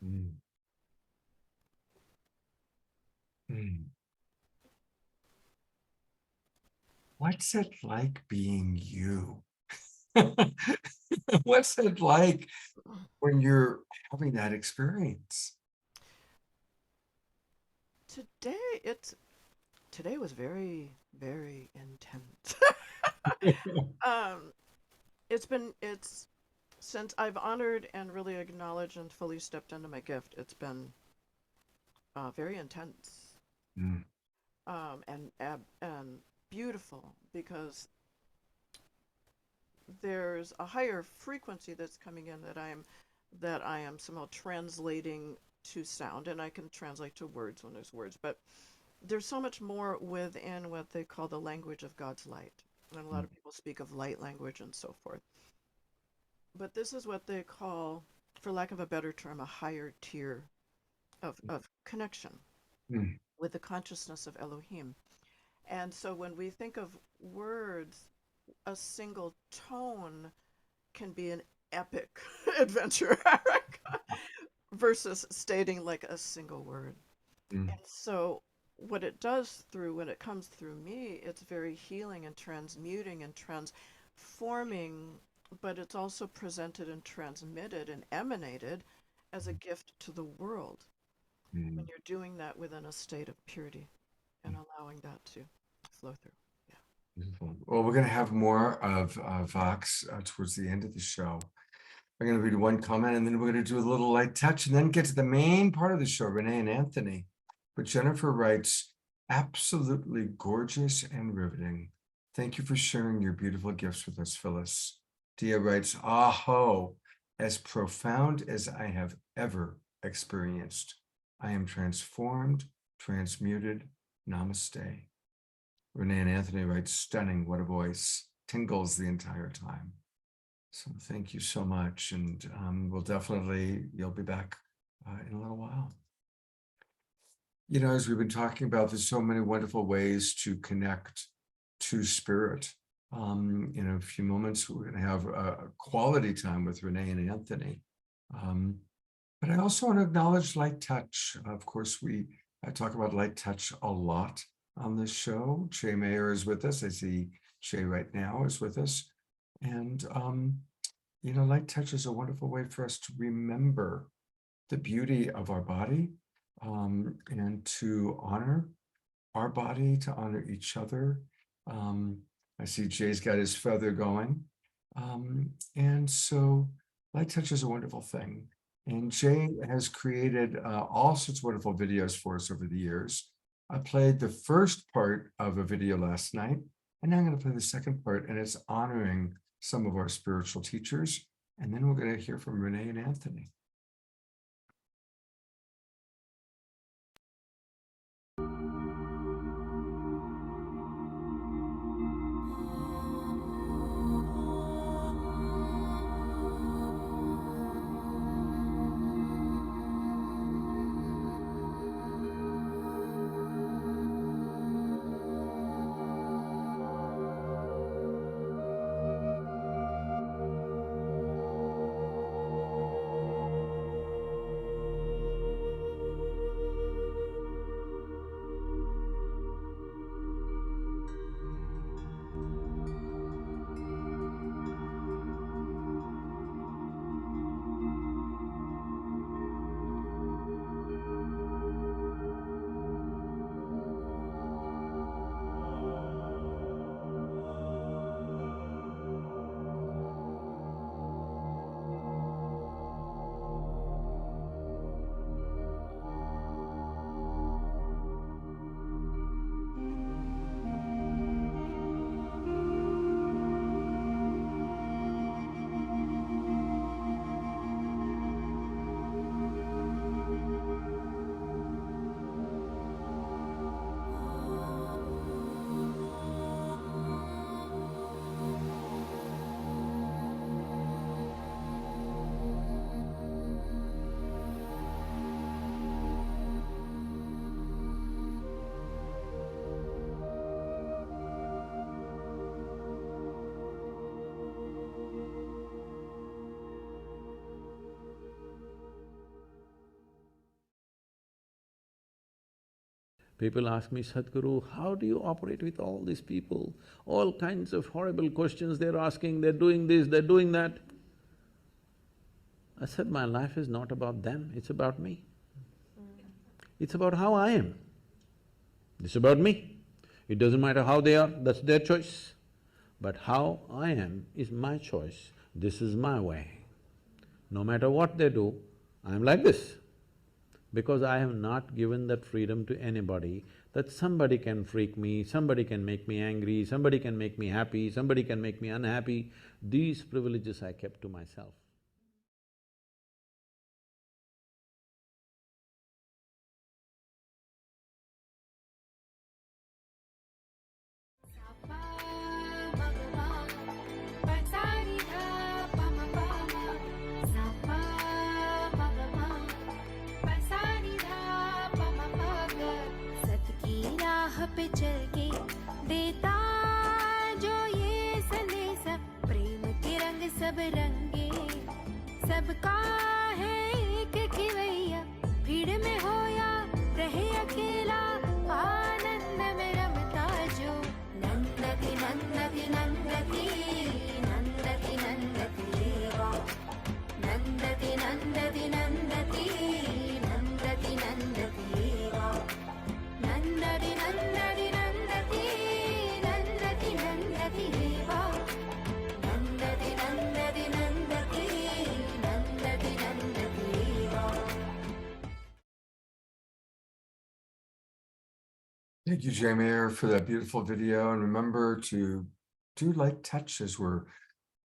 Mm. Mm. What's it like being you? What's it like when you're having that experience? Today was very, very intense. um, it's since I've honored and really acknowledged and fully stepped into my gift, it's been very intense, Mm. and beautiful, because there's a higher frequency that's coming in that I am somehow translating to sound, and I can translate to words when there's words, but there's so much more within what they call the language of God's light. And a lot of people speak of light language and so forth. But this is what they call, for lack of a better term, a higher tier of connection Mm. with the consciousness of Elohim. And so when we think of words, a single tone can be an epic adventure versus stating like a single word. Mm. And so what it does when it comes through me, it's very healing and transmuting and transforming, but it's also presented and transmitted and emanated as a gift to the world when Mm. you're doing that within a state of purity and allowing that to flow through. Yeah. Beautiful. Well, we're going to have more of Vox towards the end of the show. I'm going to read one comment, and then we're going to do a little light touch, and then get to the main part of the show, Renee and Anthony. But Jennifer writes, absolutely gorgeous and riveting. Thank you for sharing your beautiful gifts with us, Phyllis. Dia writes, aho, as profound as I have ever experienced. I am transformed, transmuted. Namaste. Renee and Anthony write, stunning, what a voice. Tingles the entire time. So thank you so much. And you'll be back in a little while. You know, as we've been talking about, there's so many wonderful ways to connect to spirit. In a few moments, we're going to have a quality time with Renee and Anthony. But I also want to acknowledge light touch. Of course, I talk about light touch a lot on this show. Shay Mayer is with us. I see Shay right now is with us. And, light touch is a wonderful way for us to remember the beauty of our body, and to honor our body, to honor each other. I see Jay's got his feather going. And so light touch is a wonderful thing. And Jay has created all sorts of wonderful videos for us over the years. I played the first part of a video last night, and now I'm going to play the second part, and it's honoring some of our spiritual teachers. And then we're going to hear from Renee and Anthony. People ask me, Sadhguru, how do you operate with all these people? All kinds of horrible questions they're asking, they're doing this, they're doing that. I said, my life is not about them, it's about me. It's about how I am. It's about me. It doesn't matter how they are, that's their choice. But how I am is my choice. This is my way. No matter what they do, I'm like this. Because I have not given that freedom to anybody, that somebody can freak me, somebody can make me angry, somebody can make me happy, somebody can make me unhappy. These privileges I kept to myself. पे चल के देता जो ये संदेश प्रेम के रंग सब रंगे सबका है एक खिवैया भीड़ में हो या रहे अकेला आनंद में रमता जो नंदती नंदती नंदती नंदती नंदती देवा नंदती नंदती नंदती नंदती नंदती देवा नंदति नंदति नंदति नंदति नंदति देवा नंदति नंदति नंदति नंदति नंदति देवा। Thank you, J. Mayer, for that beautiful video. And remember to do light touch as we're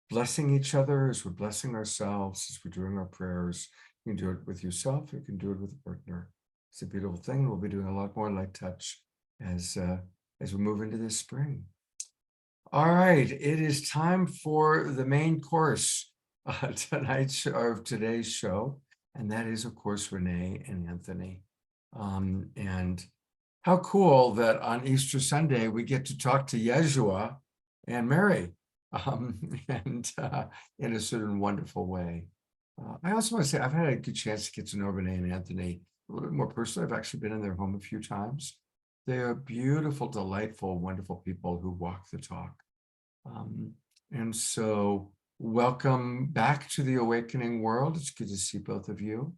blessing each other, as we're blessing ourselves, as we're doing our prayers. You can do it with yourself, you can do it with a partner. It's a beautiful thing. We'll be doing a lot more light touch as we move into this spring. All right, it is time for the main course of today's show, and that is, of course, Renee and Anthony. And how cool that on Easter Sunday we get to talk to Yeshua and Mary, and in a certain wonderful way. I also want to say I've had a good chance to get to know Renee and Anthony a little bit more personally. I've actually been in their home a few times. They are beautiful, delightful, wonderful people who walk the talk. And so welcome back to the awakening world. It's good to see both of you.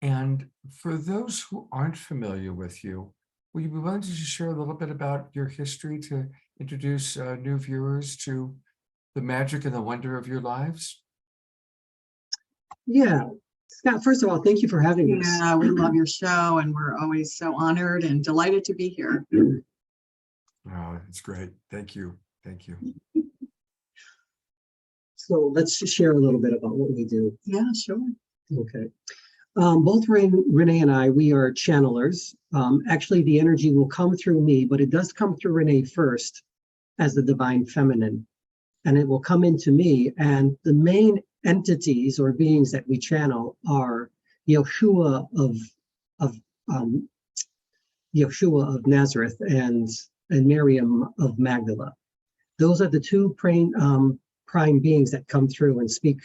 And for those who aren't familiar with you, will you be willing to just share a little bit about your history to introduce new viewers to the magic and the wonder of your lives? Yeah. Scott, first of all, thank you for having us. Yeah, we love your show and we're always so honored and delighted to be here. Oh, it's great. Thank you. Thank you. So let's just share a little bit about what we do. Yeah, sure. Okay. Both Renee and I, we are channelers. Actually, the energy will come through me, but it does come through Renee first as the divine feminine. And it will come into me. And the main entities or beings that we channel are YESHUA of Nazareth and Miriam of Magdala. Those are the two prime beings that come through and speak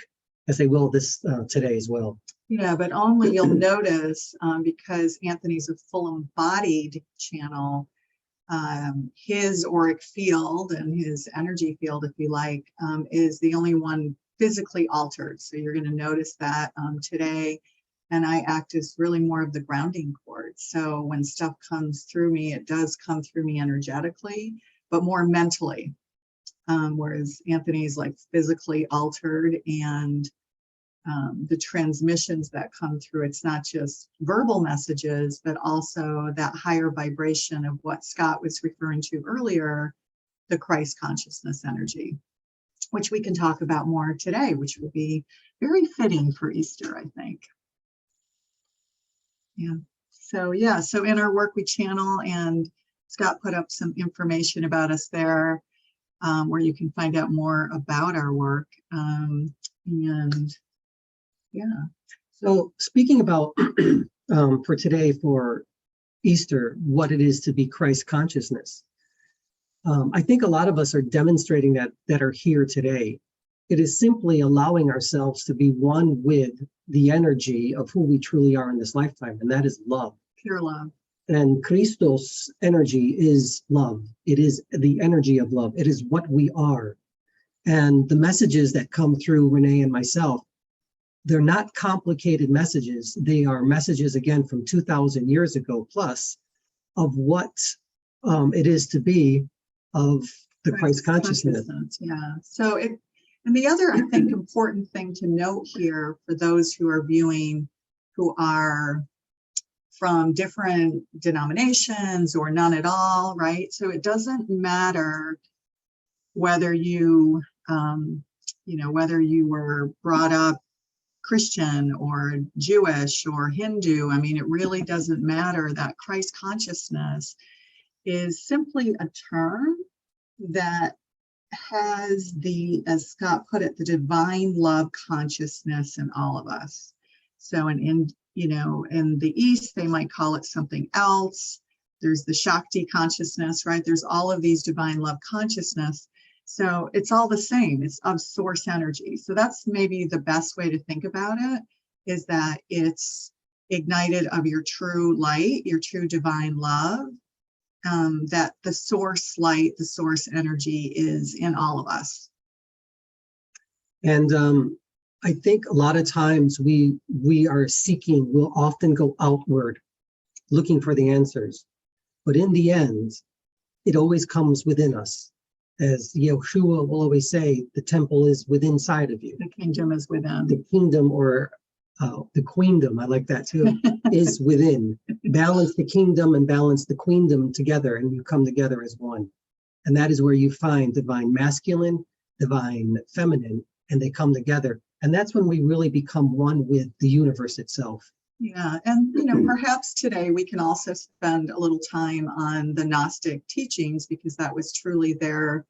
as they will this today as well. Yeah, but only you'll notice because Anthony's a full embodied channel, his auric field and his energy field, if you like, is the only one physically altered. So you're going to notice that today. And I act as really more of the grounding cord. So when stuff comes through me, it does come through me energetically, but more mentally. Whereas Anthony's like physically altered, and the transmissions that come through, it's not just verbal messages, but also that higher vibration of what Scott was referring to earlier, the Christ consciousness energy, which we can talk about more today, which will be very fitting for Easter, I think. Yeah. So in our work, we channel, and Scott put up some information about us there, where you can find out more about our work. And yeah. So speaking about for today, for Easter, what it is to be Christ consciousness. I think a lot of us are demonstrating that are here today. It is simply allowing ourselves to be one with the energy of who we truly are in this lifetime, and that is love. Pure love. And Christos energy is love. It is the energy of love. It is what we are. And the messages that come through Renee and myself, they're not complicated messages. They are messages, again, from 2,000 years ago plus, of what it is to be of the Christ consciousness. Yeah. So and the other, I think, important thing to note here for those who are viewing, who are from different denominations or none at all, right? So it doesn't matter whether you, whether you were brought up Christian or Jewish or Hindu. I mean, it really doesn't matter. That Christ consciousness is simply a term that has the, as Scott put it, the divine love consciousness in all of us. So in the East, they might call it something else. There's the Shakti consciousness, right? There's all of these divine love consciousness. So it's all the same. It's of source energy. So that's maybe the best way to think about it, is that it's ignited of your true light, your true divine love, that the source light, the source energy is in all of us. And I think a lot of times we are seeking, we'll often go outward looking for the answers. But in the end, it always comes within us. As YESHUA will always say, the temple is within inside of you. The kingdom is within. The kingdom, or the queendom, I like that too, is within. Balance the kingdom and balance the queendom together, and you come together as one. And that is where you find divine masculine, divine feminine, and they come together. And that's when we really become one with the universe itself. Yeah, and perhaps today we can also spend a little time on the Gnostic teachings, because that was truly their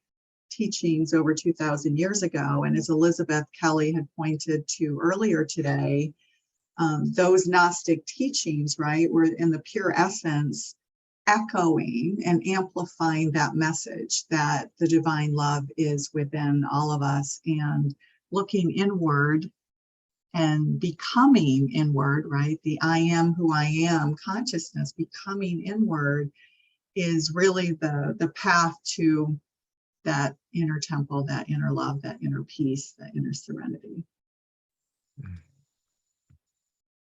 teachings over 2,000 years ago. And as Elizabeth Kelly had pointed to earlier today, those Gnostic teachings, right, were in the pure essence echoing and amplifying that message that the divine love is within all of us, and looking inward and becoming inward, right? The I am who I am consciousness, becoming inward, is really the path to that inner temple, that inner love, that inner peace, that inner serenity.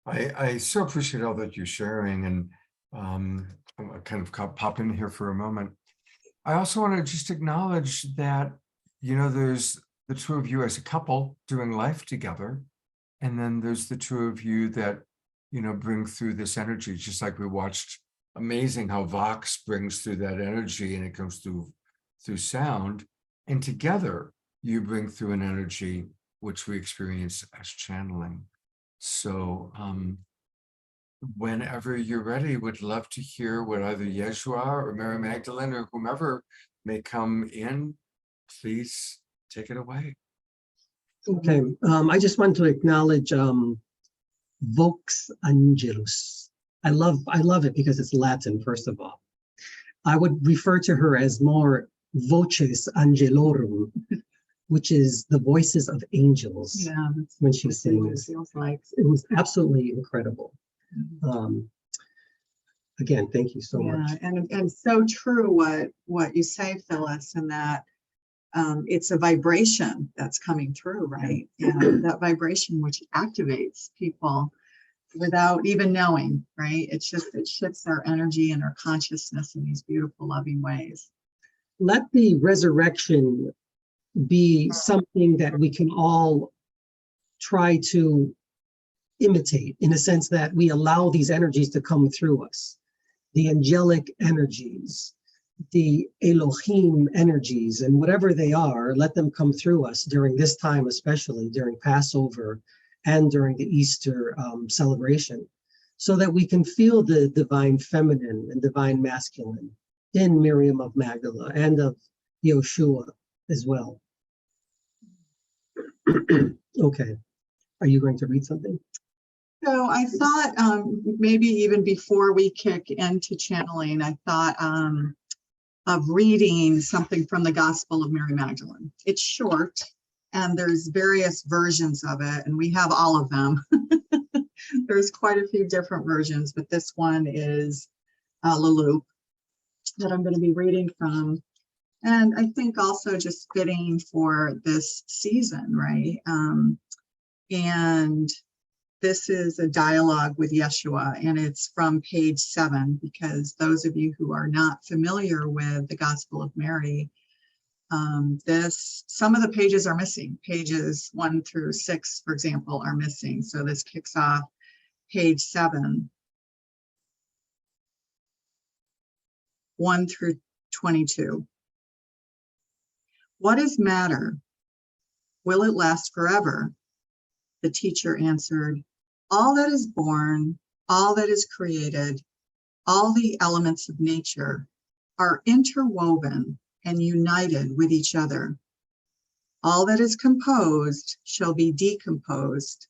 I so appreciate all that you're sharing, and I'm kind of pop in here for a moment. I also want to just acknowledge that, there's the two of you as a couple doing life together. And then there's the two of you that, bring through this energy, just like we watched. Amazing how Vox brings through that energy, and it comes through sound. And together you bring through an energy which we experience as channeling. So whenever you're ready, would love to hear what either YESHUA or Mary Magdalene or whomever may come in. Please take it away. Okay, I just want to acknowledge Vox Angelus. I love it because it's Latin, first of all. I would refer to her as more Voces Angelorum, which is the voices of angels. Yeah, when she sings. It feels like. It was absolutely incredible. Again, thank you so much. And so true what you say, Phyllis, and that it's a vibration that's coming through, right? And that vibration which activates people without even knowing, right? It shifts our energy and our consciousness in these beautiful, loving ways. Let the resurrection be something that we can all try to imitate, in a sense that we allow these energies to come through us. The angelic energies, the Elohim energies, and whatever they are, let them come through us during this time, especially during Passover and during the Easter celebration, so that we can feel the divine feminine and divine masculine in Miriam of Magdala and of YESHUA as well. Okay, are you going to read something? So I thought maybe even before we kick into channeling, I thought of reading something from the Gospel of Mary Magdalene. It's short, and there's various versions of it, and we have all of them. There's quite a few different versions, but this one is Lalou that I'm going to be reading from. And I think also just fitting for this season, right? And this is a dialogue with Yeshua, and it's from page 7, because those of you who are not familiar with the Gospel of Mary, some of the pages are missing. Pages 1 through 6, for example, are missing. So this kicks off page 7, 1 through 22. What is matter? Will it last forever? The teacher answered, all that is born, all that is created, all the elements of nature are interwoven and united with each other. All that is composed shall be decomposed.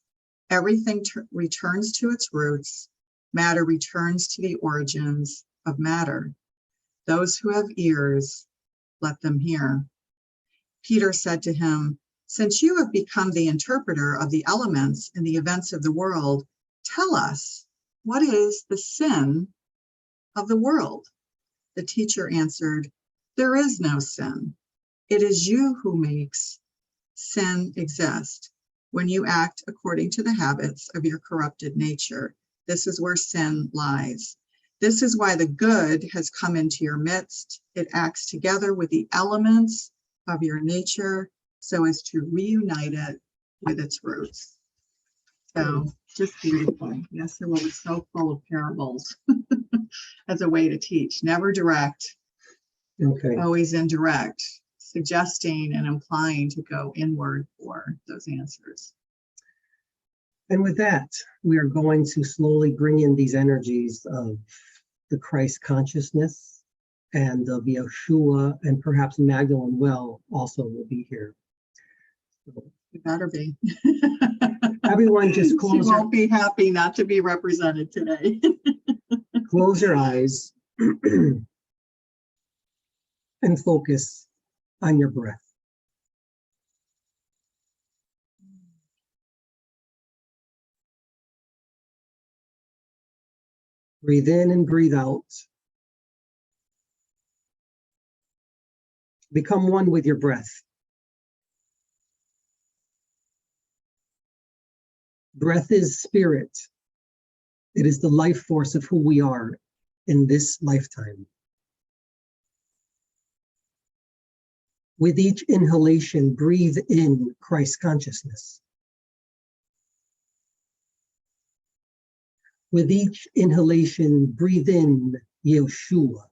Everything returns to its roots. Matter returns to the origins of matter. Those who have ears, let them hear. Peter said to him, since you have become the interpreter of the elements and the events of the world, tell us, what is the sin of the world? The teacher answered, there is no sin. It is you who makes sin exist when you act according to the habits of your corrupted nature. This is where sin lies. This is why the good has come into your midst. It acts together with the elements of your nature so as to reunite it with its roots. So just beautiful. Yes, the world is so full of parables as a way to teach. Never direct, always indirect, suggesting and implying to go inward for those answers. And with that, we are going to slowly bring in these energies of the Christ consciousness and of Yeshua, and perhaps Magdalene also will be here. It better be. Everyone just close She won't be happy not to be represented today. close your eyes and focus on your breath. Breathe in and breathe out. Become one with your breath. Breath is spirit. It is the life force of who we are in this lifetime. With each inhalation, breathe in Christ consciousness. With each inhalation, breathe in Yeshua.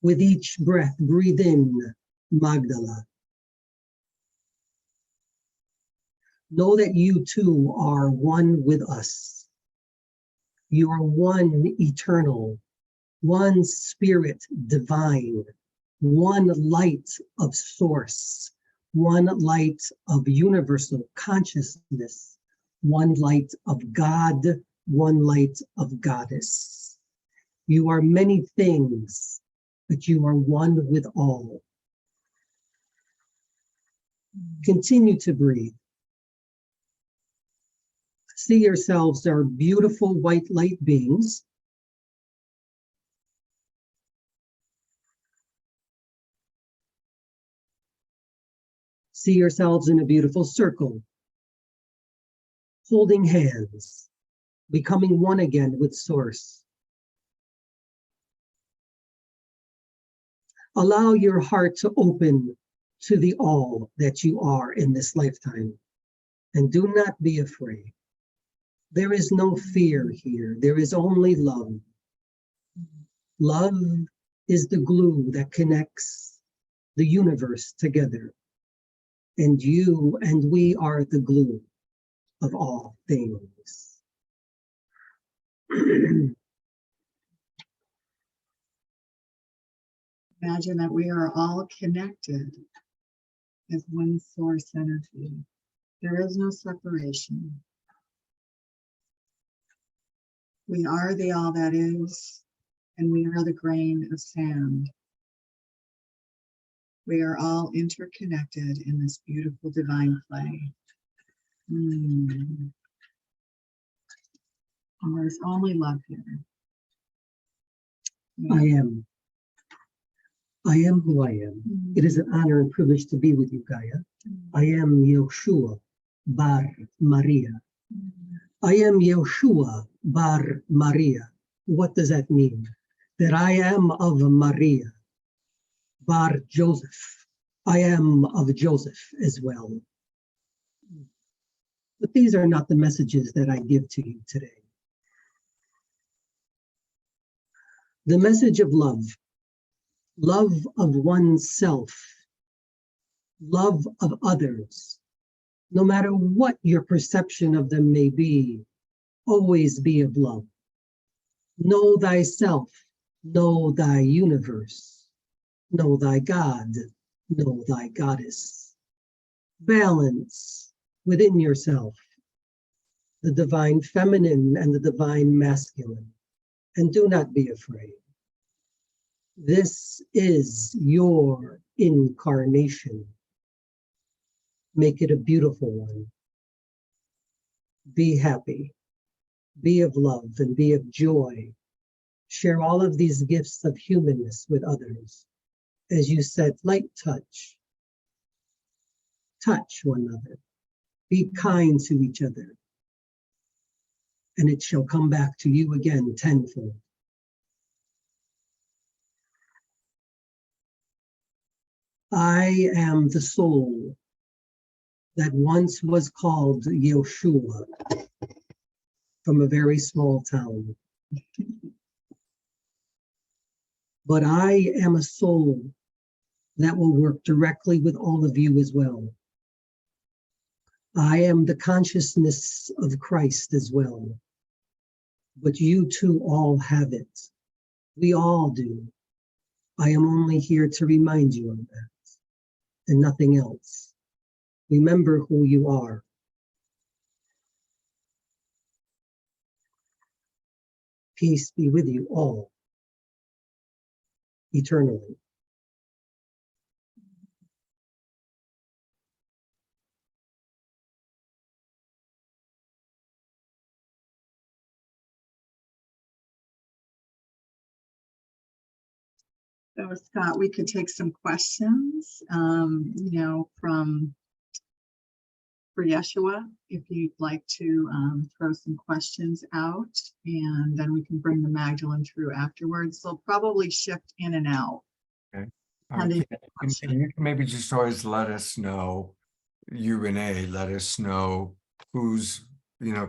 With each breath, breathe in Magdala. Know that you too are one with us. You are one eternal, one spirit divine, one light of source, one light of universal consciousness, one light of God, one light of goddess. You are many things, but you are one with all. Continue to breathe. See yourselves as beautiful white light beings. See yourselves in a beautiful circle, holding hands, becoming one again with Source. Allow your heart to open to the all that you are in this lifetime, and do not be afraid. There is no fear here. There is only love. Love is the glue that connects the universe together. And you and we are the glue of all things. Imagine that we are all connected as one source energy. There is no separation. We are the all that is, and we are the grain of sand. We are all interconnected in this beautiful divine play. There's only love here. I am. I am who I am. It is an honor and privilege to be with you, Gaia. I am Yeshua Bar Maria. I am Yeshua Bar Maria. What does that mean? That I am of Maria, Bar Joseph. I am of Joseph as well. But these are not the messages that I give to you today. The message of love of oneself, love of others, no matter what your perception of them may be, always be of love. Know thyself, know thy universe, know thy God, know thy goddess. Balance within yourself the divine feminine and the divine masculine, and do not be afraid. This is your incarnation. Make it a beautiful one. Be happy, be of love, and be of joy. Share all of these gifts of humanness with others. As you said, light touch. Touch one another. Be kind to each other. And it shall come back to you again tenfold. I am the soul that once was called Yeshua from a very small town. But I am a soul that will work directly with all of you as well. I am the consciousness of Christ as well. But you too all have it. We all do. I am only here to remind you of that and nothing else. Remember who you are. Peace be with you all, eternally. So Scott, we could take some questions, from for Yeshua, if you'd like to throw some questions out, and then we can bring the Magdalene through afterwards. They'll probably shift in and out. Okay. Depending on the And question. you can maybe just always let us know, you, Renee, let us know who's,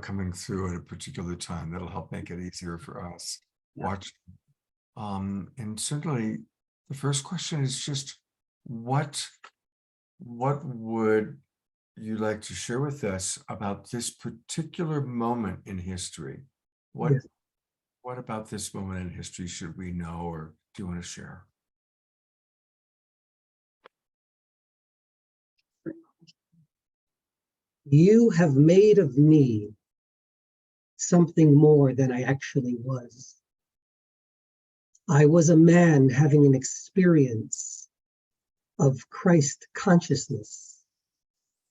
coming through at a particular time. That'll help make it easier for us watching. And certainly the first question is just what would you like to share with us about this particular moment in history? What about this moment in history should we know, or do you want to share? You have made of me something more than I actually was. I was a man having an experience of Christ consciousness,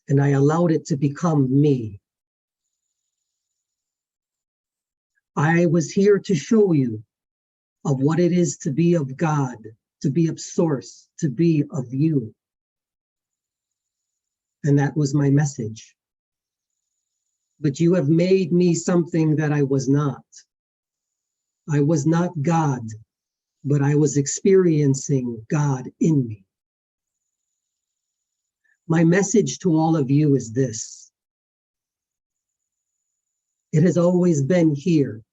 and I allowed it to become me. I was here to show you of what it is to be of God, to be of source, to be of you. And that was my message. But you have made me something that I was not. I was not God, but I was experiencing God in me. My message to all of you is this. It has always been here.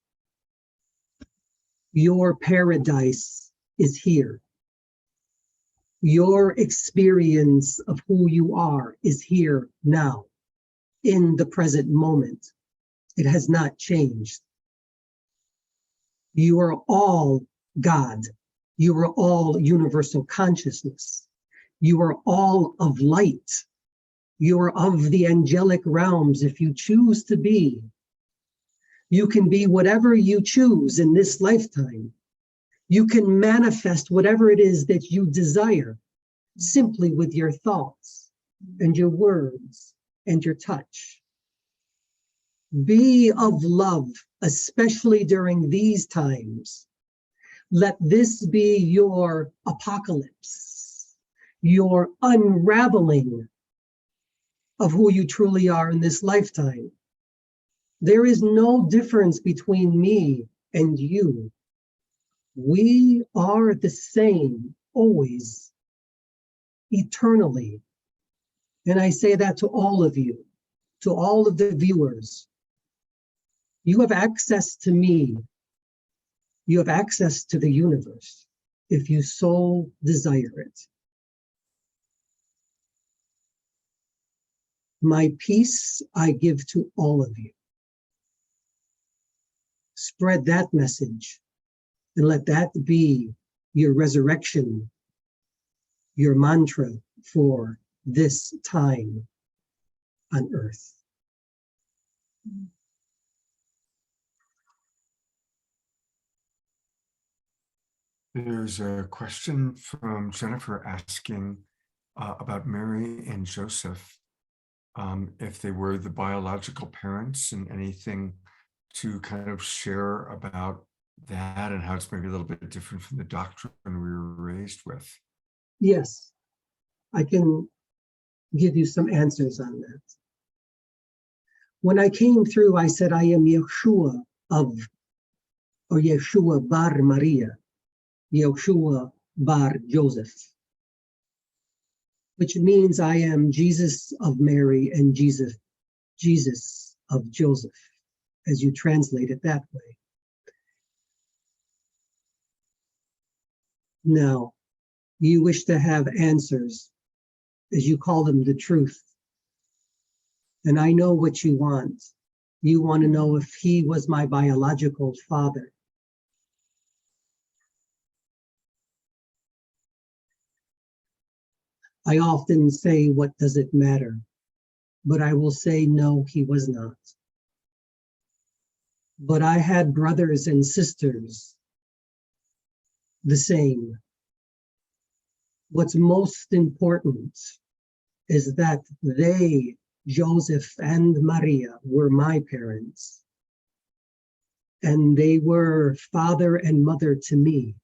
Your paradise is here. Your experience of who you are is here now, in the present moment. It has not changed. You are all God. You are all universal consciousness. You are all of light. You are of the angelic realms if you choose to be. You can be whatever you choose in this lifetime. You can manifest whatever it is that you desire simply with your thoughts and your words and your touch. Be of love especially during these times. Let this be your apocalypse, your unraveling of who you truly are in this lifetime. There is no difference between me and you. We are the same, always, eternally. And I say that to all of you, to all of the viewers. You have access to me. You have access to the universe, if you so desire it. My peace I give to all of you. Spread that message and let that be your resurrection, your mantra for this time on earth. There's a question from Jennifer asking about Mary and Joseph, if they were the biological parents, and anything to kind of share about that and how it's maybe a little bit different from the doctrine we were raised with. Yes, I can give you some answers on that. When I came through, I said, I am Yeshua or Yeshua bar Maria, Yeshua bar Joseph, which means I am Jesus of Mary and Jesus of Joseph, as you translate it that way. Now, you wish to have answers, as you call them, the truth. And I know what you want. You want to know if he was my biological father. I often say, what does it matter? But I will say, no, he was not. But I had brothers and sisters the same. What's most important is that they, Joseph and Maria, were my parents. And they were father and mother to me.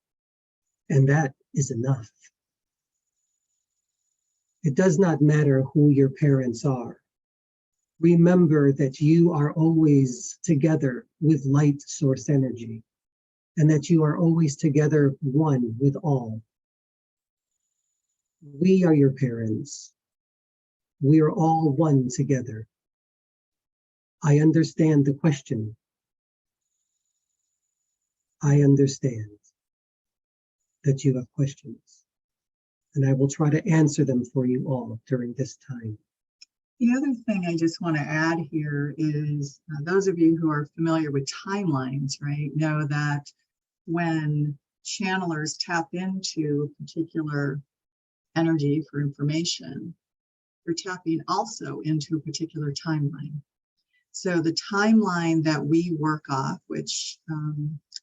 And that is enough. It does not matter who your parents are. Remember that you are always together with light source energy, and that you are always together one with all. We are your parents. We are all one together. I understand the question. I understand that you have questions, and I will try to answer them for you all during this time. The other thing I just want to add here is those of you who are familiar with timelines, right, know that when channelers tap into particular energy for information, they're tapping also into a particular timeline. So the timeline that we work off, which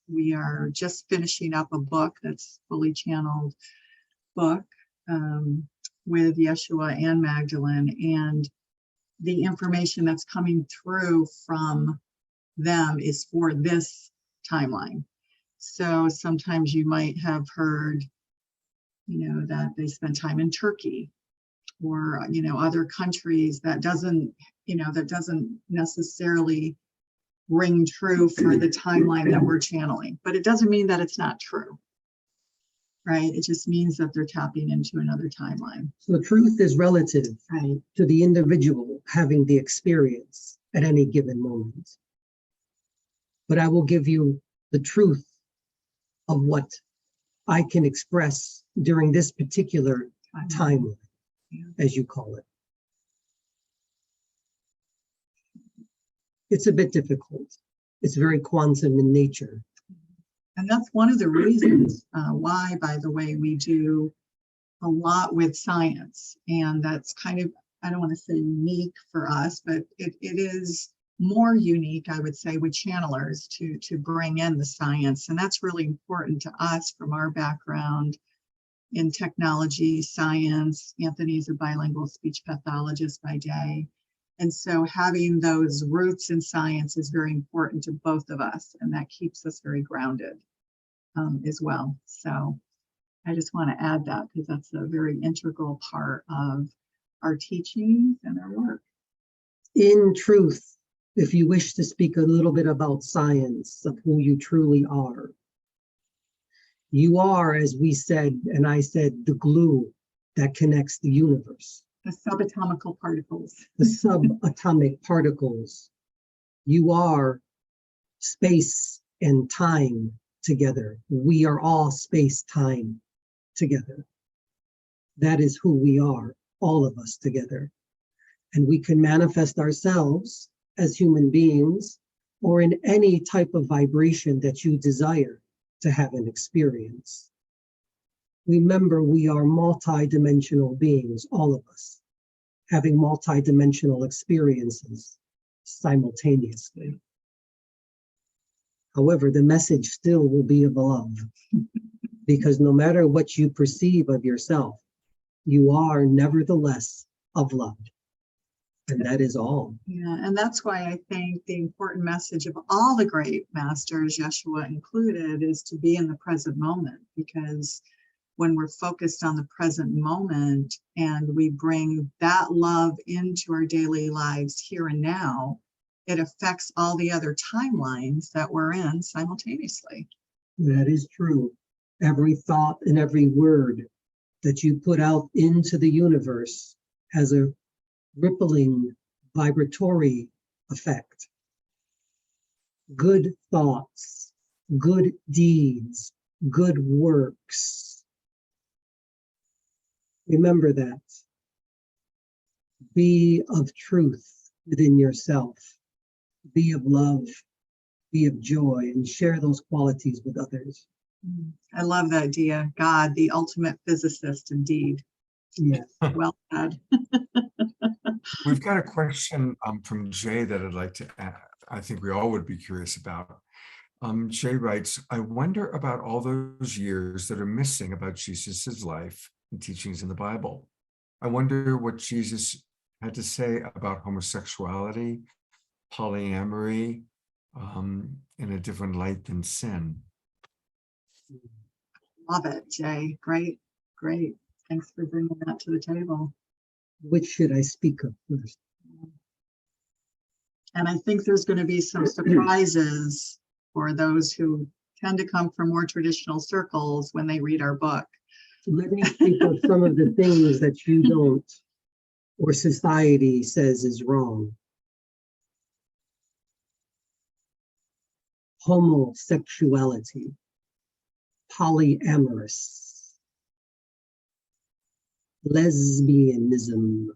we are just finishing up a book that's fully channeled book with YESHUA and Magdalene, and the information that's coming through from them is for this timeline. So sometimes you might have heard, that they spend time in Turkey or, other countries that doesn't necessarily ring true for the timeline that we're channeling, but it doesn't mean that it's not true, right? It just means that they're tapping into another timeline. So truth is relative, right, to the individual having the experience at any given moment. But I will give you the truth of what I can express during this particular timeline, as you call it. It's a bit difficult. It's very quantum in nature. And that's one of the reasons why, by the way, we do a lot with science. And that's kind of, I don't want to say unique for us, but it is more unique, I would say, with channelers to bring in the science. And that's really important to us from our background in technology, science. Anthony's a bilingual speech pathologist by day. And so having those roots in science is very important to both of us, and that keeps us very grounded as well. So I just want to add that because that's a very integral part of our teachings and our work. In truth, if you wish to speak a little bit about science of who you truly are, you are, as we said, and I said, the glue that connects the universe. The subatomic particles. The subatomic particles. You are space and time together. We are all space time together. That is who we are, all of us together. And we can manifest ourselves as human beings or in any type of vibration that you desire to have an experience. Remember, we are multi-dimensional beings, all of us, having multi-dimensional experiences simultaneously. However, the message still will be of love, because no matter what you perceive of yourself, you are nevertheless of love. And that is all. Yeah, and that's why I think the important message of all the great masters, Yeshua included, is to be in the present moment, because when we're focused on the present moment and we bring that love into our daily lives here and now, it affects all the other timelines that we're in simultaneously. That is true. Every thought and every word that you put out into the universe has a rippling, vibratory effect. Good thoughts, good deeds, good works. Remember that. Be of truth within yourself. Be of love, be of joy, and share those qualities with others. I love that, Dia. God, the ultimate physicist, indeed. Yes. Well said. We've got a question from Jay that I'd like to add. I think we all would be curious about. Jay writes, I wonder about all those years that are missing about Jesus's life and teachings in the Bible. I wonder what Jesus had to say about homosexuality, polyamory, in a different light than sin. Love it, Jay. Great, great. Thanks for bringing that to the table. Which should I speak of first? And I think there's going to be some surprises for those who tend to come from more traditional circles when they read our book. Let me speak of some of the things that you don't, or society says is wrong. Homosexuality, polyamorous, lesbianism,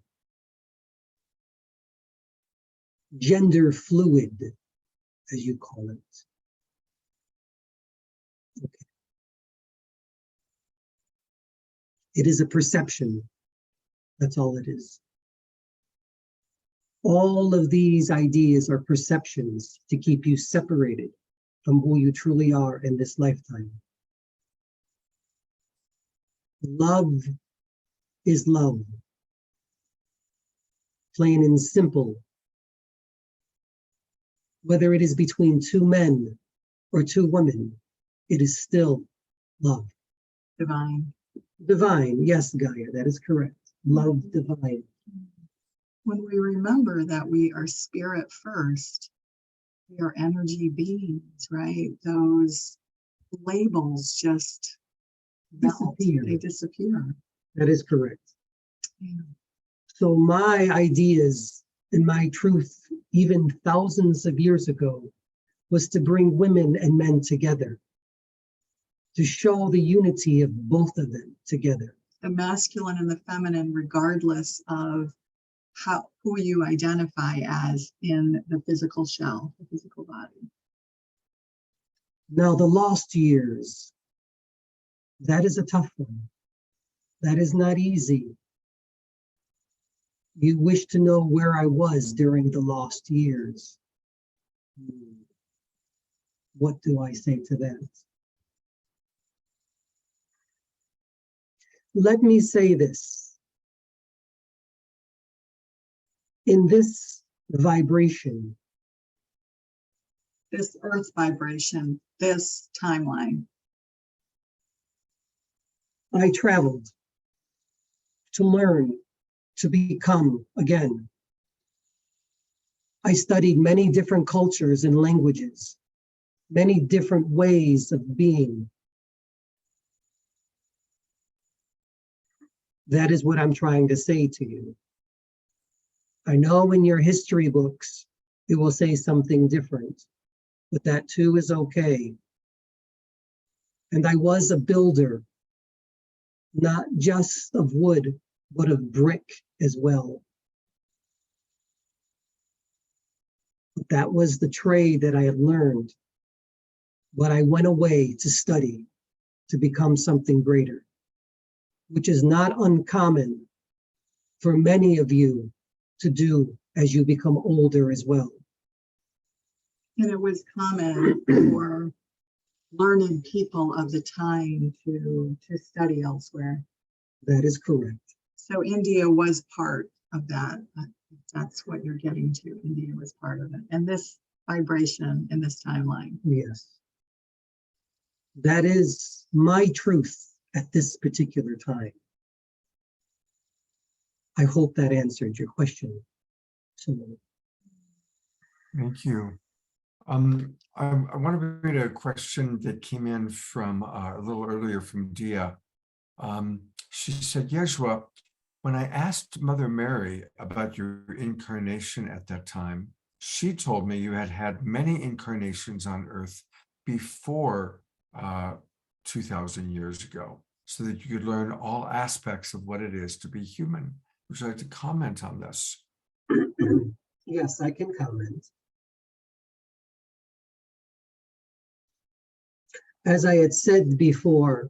gender fluid, as you call it. Okay. It is a perception. That's all it is. All of these ideas are perceptions to keep you separated from who you truly are in this lifetime. Love is love. Plain and simple. Whether it is between two men or two women, it is still love. Divine. Divine, yes, Gaia, that is correct. Love divine. When we remember that we are spirit first, we are energy beings, right? Those labels just disappear. They disappear. That is correct. Yeah. So my ideas and my truth, even thousands of years ago, was to bring women and men together, to show the unity of both of them together. The masculine and the feminine, regardless of who you identify as in the physical shell, the physical body. Now, the lost years, that is a tough one. That is not easy. You wish to know where I was during the lost years. What do I say to that? Let me say this. In this vibration, This earth vibration, this timeline. I traveled to learn, to become again. I studied many different cultures and languages, many different ways of being. That is what I'm trying to say to you. I know in your history books, it will say something different, but that too is okay. And I was a builder, not just of wood, but of brick as well. But that was the trade that I had learned. But I went away to study, to become something greater, which is not uncommon for many of you to do as you become older as well. And it was common for learned people of the time to study elsewhere. That is correct. So India was part of that. That's what you're getting to. India was part of it. And this vibration in this timeline. Yes. That is my truth at this particular time. I hope that answered your question. Thank you. I want to read a question that came in from a little earlier from Dia. She said, Yeshua, when I asked Mother Mary about your incarnation at that time, she told me you had had many incarnations on Earth before 2,000 years ago, so that you could learn all aspects of what it is to be human. Would you like to comment on this? Yes, I can comment. As I had said before,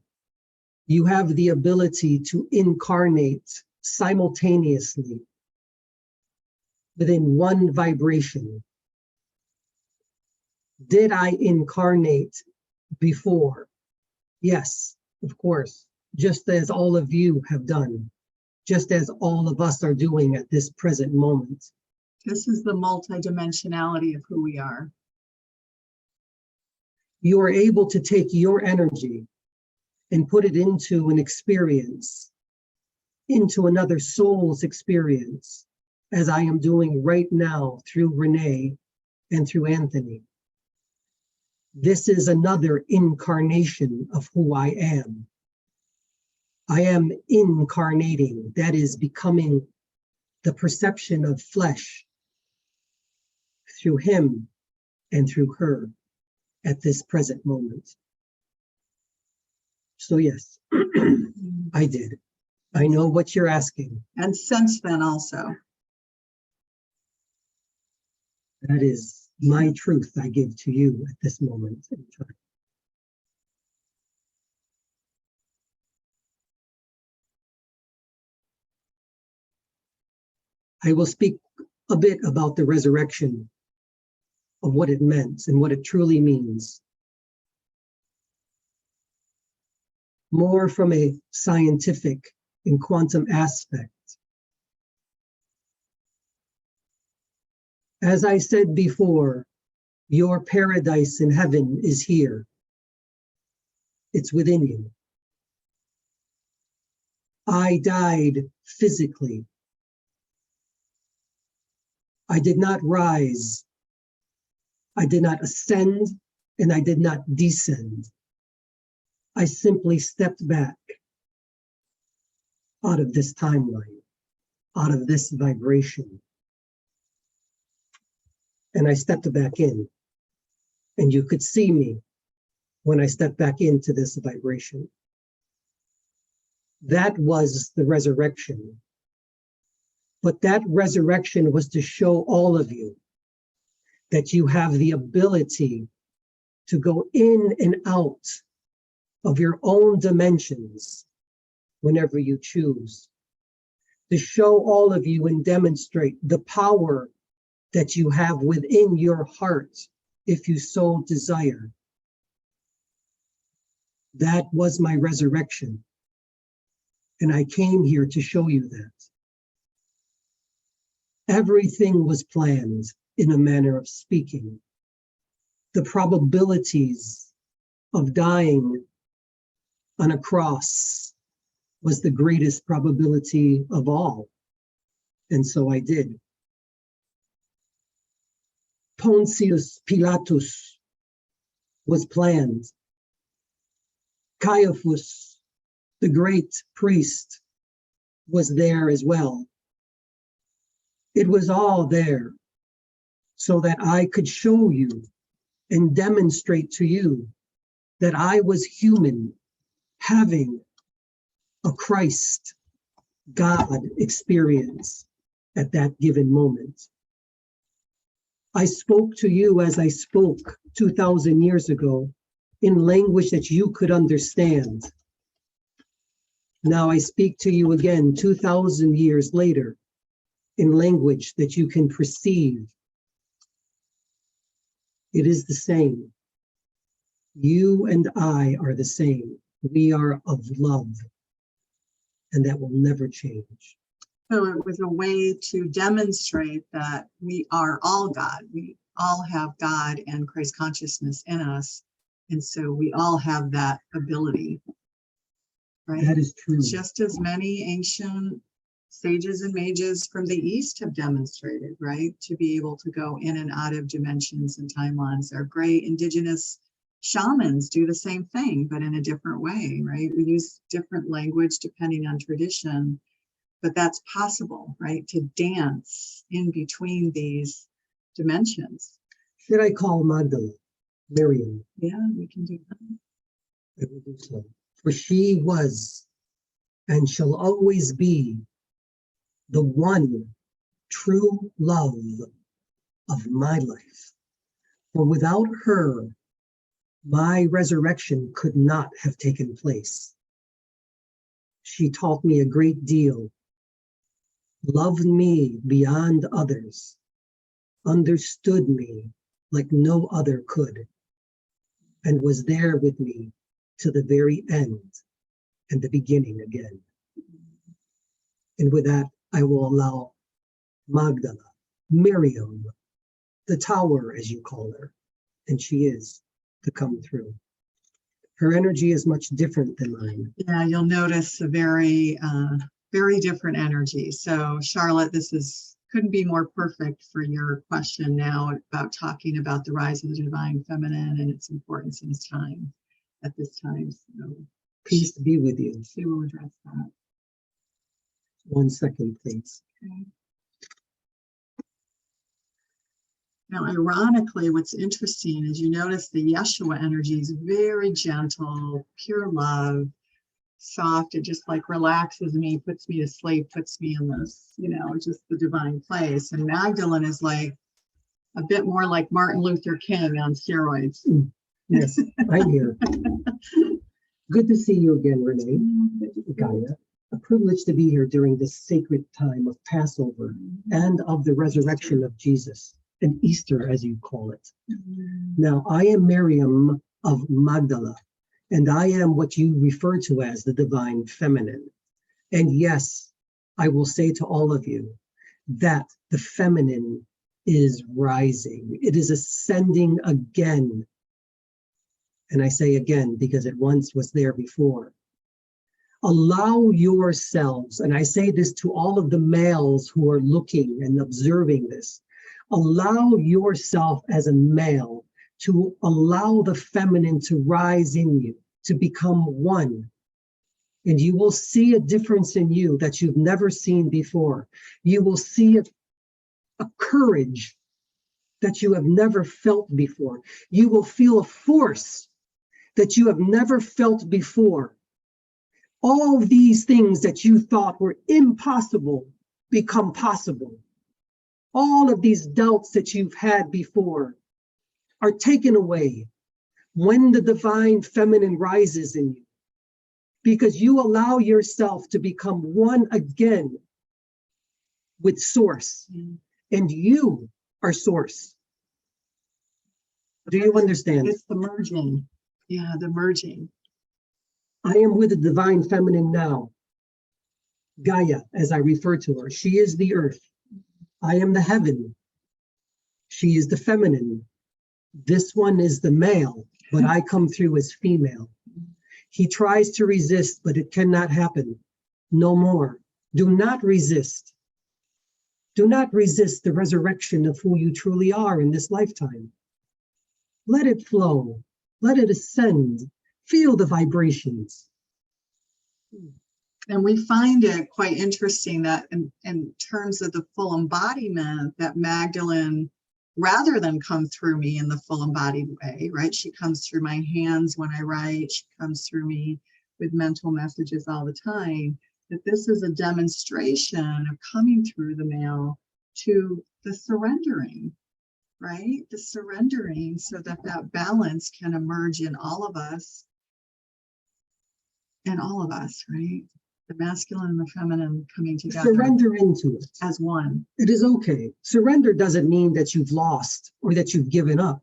you have the ability to incarnate simultaneously within one vibration. Did I incarnate before? Yes, of course, just as all of you have done, just as all of us are doing at this present moment. This is the multidimensionality of who we are. You are able to take your energy and put it into an experience, into another soul's experience, as I am doing right now through Renee and through Anthony. This is another incarnation of who I am. I am incarnating, that is becoming the perception of flesh through him and through her at this present moment. So yes, I did. I know what you're asking. And since then also. That is my truth I give to you at this moment in time. I will speak a bit about the resurrection, of what it meant and what it truly means. More from a scientific and quantum aspect. As I said before, your paradise in heaven is here. It's within you. I died physically. I did not rise. I did not ascend, and I did not descend. I simply stepped back out of this timeline, out of this vibration. And I stepped back in, and you could see me when I stepped back into this vibration. That was the resurrection. But that resurrection was to show all of you that you have the ability to go in and out of your own dimensions whenever you choose. To show all of you and demonstrate the power that you have within your heart if you so desire. That was my resurrection. And I came here to show you that. Everything was planned in a manner of speaking. The probabilities of dying on a cross was the greatest probability of all. And so I did. Pontius Pilatus was planned. Caiaphas, the great priest, was there as well. It was all there so that I could show you and demonstrate to you that I was human, having a Christ, God experience at that given moment. I spoke to you as I spoke 2,000 years ago in language that you could understand. Now I speak to you again 2,000 years later in language that you can perceive. It is the same. You and I are the same. We are of love, and that will never change. So it was a way to demonstrate that we are all God. We all have God and Christ consciousness in us. And so we all have that ability, right? That is true. Just as many ancient sages and mages from the East have demonstrated, right? To be able to go in and out of dimensions and timelines. Our great indigenous shamans do the same thing, but in a different way, right? We use different language depending on tradition, but that's possible, right? To dance in between these dimensions. Should I call Magdalene, Miriam? Yeah, we can do that. I will do so. For she was and shall always be the one true love of my life. For without her, my resurrection could not have taken place. She taught me a great deal, loved me beyond others, understood me like no other could, and was there with me to the very end and the beginning again. And with that, I will allow Magdala, Miriam, the tower, as you call her, and she is, to come through. Her energy is much different than mine. Yeah, you'll notice a very, very different energy. So Charlotte, this couldn't be more perfect for your question now about talking about the rise of the divine feminine and its importance in its time, at this time. So Peace be with you. she will address that. 1 second, please. Okay. Now, ironically, what's interesting is you notice the Yeshua energy is very gentle, pure love, soft. It just like relaxes me, puts me to sleep, puts me in this, just the divine place. And Magdalene is like a bit more like Martin Luther King on steroids. Yes, I'm here. Good to see you again, Renee. Gaia. A privilege to be here during this sacred time of Passover and of the resurrection of Jesus, and Easter, as you call it. Now, I am Miriam of Magdala, and I am what you refer to as the divine feminine. And yes, I will say to all of you that the feminine is rising. It is ascending again. And I say again because it once was there before. Allow yourselves, and I say this to all of the males who are looking and observing this, allow yourself as a male to allow the feminine to rise in you, to become one. And you will see a difference in you that you've never seen before. You will see a courage that you have never felt before. You will feel a force that you have never felt before. All these things that you thought were impossible become possible. All of these doubts that you've had before are taken away when the divine feminine rises in you, because you allow yourself to become one again with Source, and you are Source. Do you understand? It's the merging. Yeah, the merging. I am with the divine feminine now. Gaia, as I refer to her, she is the earth. I am the heaven. She is the feminine. This one is the male, but I come through as female. He tries to resist, but it cannot happen. No more. Do not resist. Do not resist the resurrection of who you truly are in this lifetime. Let it flow. Let it ascend. Feel the vibrations. And we find it quite interesting that in terms of the full embodiment, that Magdalene, rather than come through me in the full embodied way, right? She comes through my hands when I write. She comes through me with mental messages all the time. That this is a demonstration of coming through the male to the surrendering, right? The surrendering so that that balance can emerge in all of us. In all of us, right? The masculine and the feminine coming together. Surrender into it. As one. It is okay. Surrender doesn't mean that you've lost or that you've given up.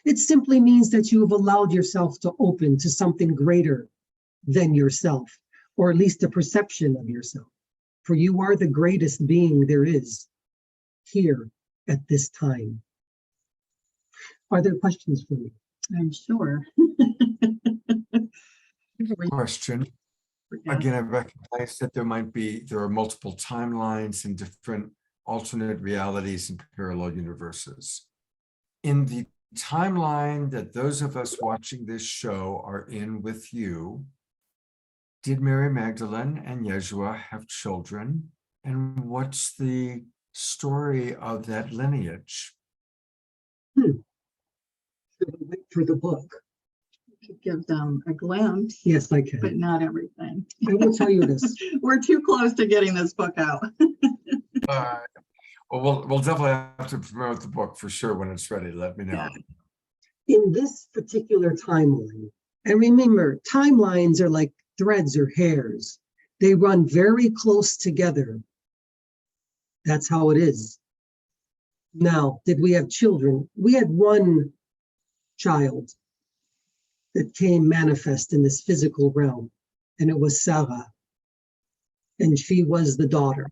It simply means that you have allowed yourself to open to something greater than yourself, or at least a perception of yourself. For you are the greatest being there is here at this time. Are there questions for me? I'm sure. Question. Again, I recognize that there are multiple timelines and different alternate realities and parallel universes. In the timeline that those of us watching this show are in with you, did Mary Magdalene and Yeshua have children? And what's the story of that lineage? Should we wait for the book? Could give them a glimpse. Yes, I can. But not everything. I will tell you this. We're too close to getting this book out. Well, we'll definitely have to promote the book for sure when it's ready. Let me know. In this particular timeline, and remember, timelines are like threads or hairs. They run very close together. That's how it is. Now, did we have children? We had one child that came manifest in this physical realm, and it was Sarah, and she was the daughter.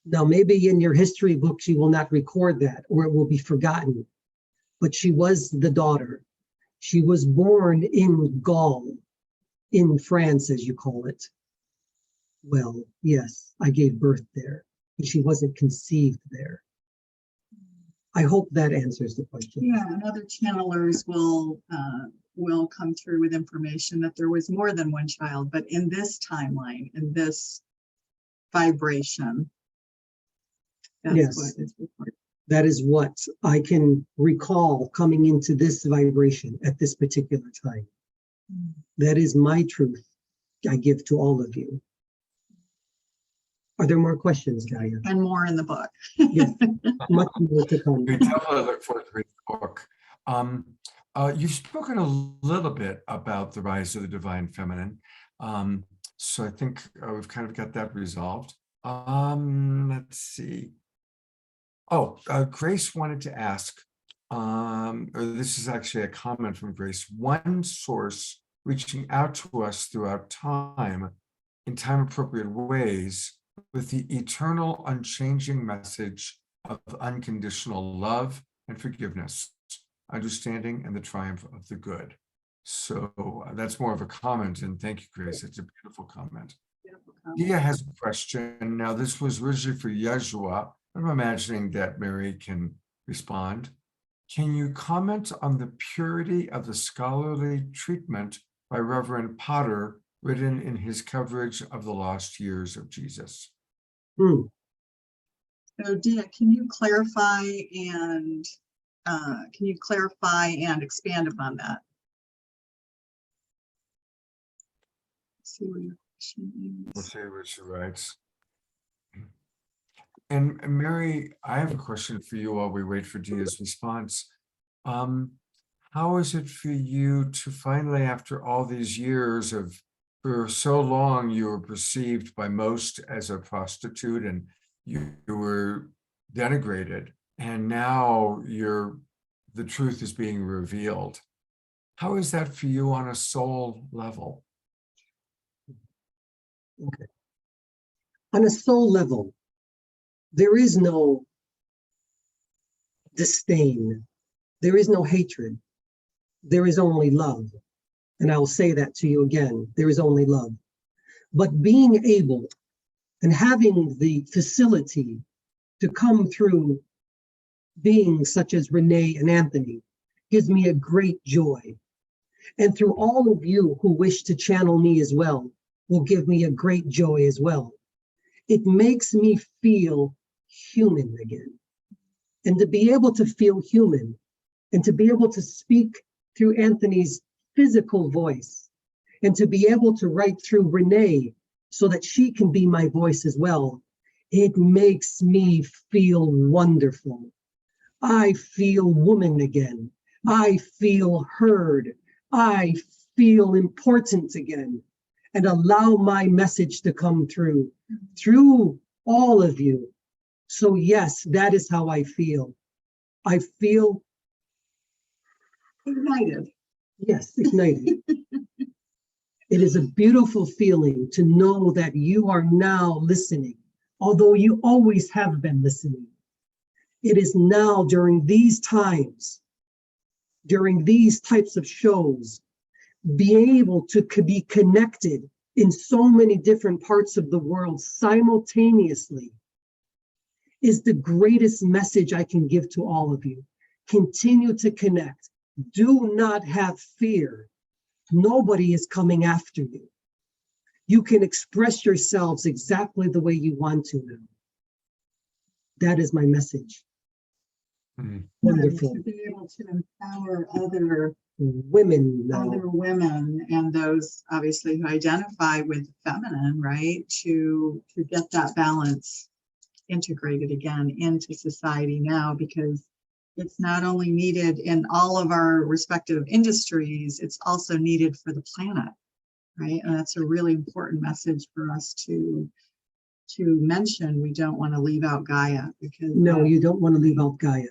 Now, maybe in your history books, you will not record that, or it will be forgotten, but she was the daughter. She was born in Gaul, in France, as you call it. Well, yes, I gave birth there, but she wasn't conceived there. I hope that answers the question. Yeah, and other channelers will come through with information that there was more than one child, but in this timeline, in this vibration, that's Yes. what is reported. That is what I can recall coming into this vibration at this particular time. That is my truth I give to all of you. Are there more questions, Gaia? And more in the book. Yes, much more to come. We definitely look forward to reading the book. You've spoken a little bit about the rise of the divine feminine. So I think we've kind of got that resolved. Let's see. Grace wanted to ask, or this is actually a comment from Grace, one source reaching out to us throughout time in time-appropriate ways with the eternal, unchanging message of unconditional love and forgiveness, understanding, and the triumph of the good. So that's more of a comment, and thank you, Grace. It's a beautiful comment. Dia has a question. Now, this was originally for Yeshua. I'm imagining that Mary can respond. Can you comment on the purity of the scholarly treatment by Reverend Potter written in his coverage of the lost years of Jesus? So Dia, can you clarify and expand upon that? Let's see what your question is. Let's see what she writes. And Mary, I have a question for you while we wait for Dia's response. How is it for you to finally, after all these years of, for so long, you were perceived by most as a prostitute and you were denigrated, and now the truth is being revealed. How is that for you on a soul level? Okay. On a soul level, There is no disdain. There is no hatred. There is only love. And I will say that to you again. There is only love. But being able and having the facility to come through beings such as Renee and Anthony gives me a great joy. And through all of you who wish to channel me as well, will give me a great joy as well. It makes me feel human again. And to be able to feel human and to be able to speak through Anthony's physical voice and to be able to write through Renee so that she can be my voice as well, it makes me feel wonderful. I feel woman again. I feel heard. I feel important again, and allow my message to come through all of you. So yes, that is how I feel. I feel Ignited. yes, ignited. It is a beautiful feeling to know that you are now listening, although you always have been listening. It is now during these times, during these types of shows, being able to be connected in so many different parts of the world simultaneously is the greatest message I can give to all of you. Continue to connect. Do not have fear. Nobody is coming after you. You can express yourselves exactly the way you want to now. That is my message. Wonderful. To be able to empower other women now. Other women and those obviously who identify with feminine, right? To get that balance integrated again into society now, because it's not only needed in all of our respective industries, it's also needed for the planet, right? And that's a really important message for us to mention. We don't want to leave out Gaia, because no, you don't want to leave out Gaia.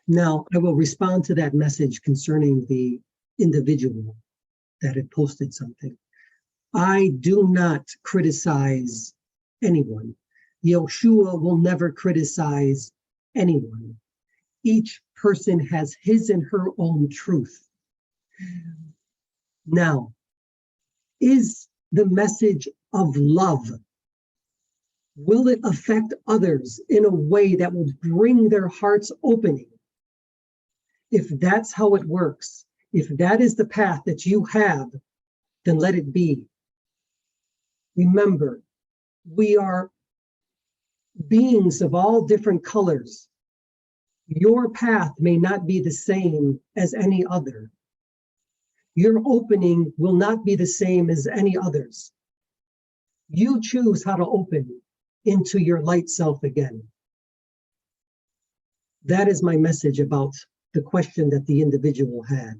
Now, I will respond to that message concerning the individual that had posted something. I do not criticize anyone. YESHUA will never criticize anyone. Each person has his and her own truth. Now, is the message of love, will it affect others in a way that will bring their hearts opening? If that's how it works, if that is the path that you have, then let it be. Remember, we are beings of all different colors. Your path may not be the same as any other. Your opening will not be the same as any others. You choose how to open into your light self again. That is my message about the question that the individual had.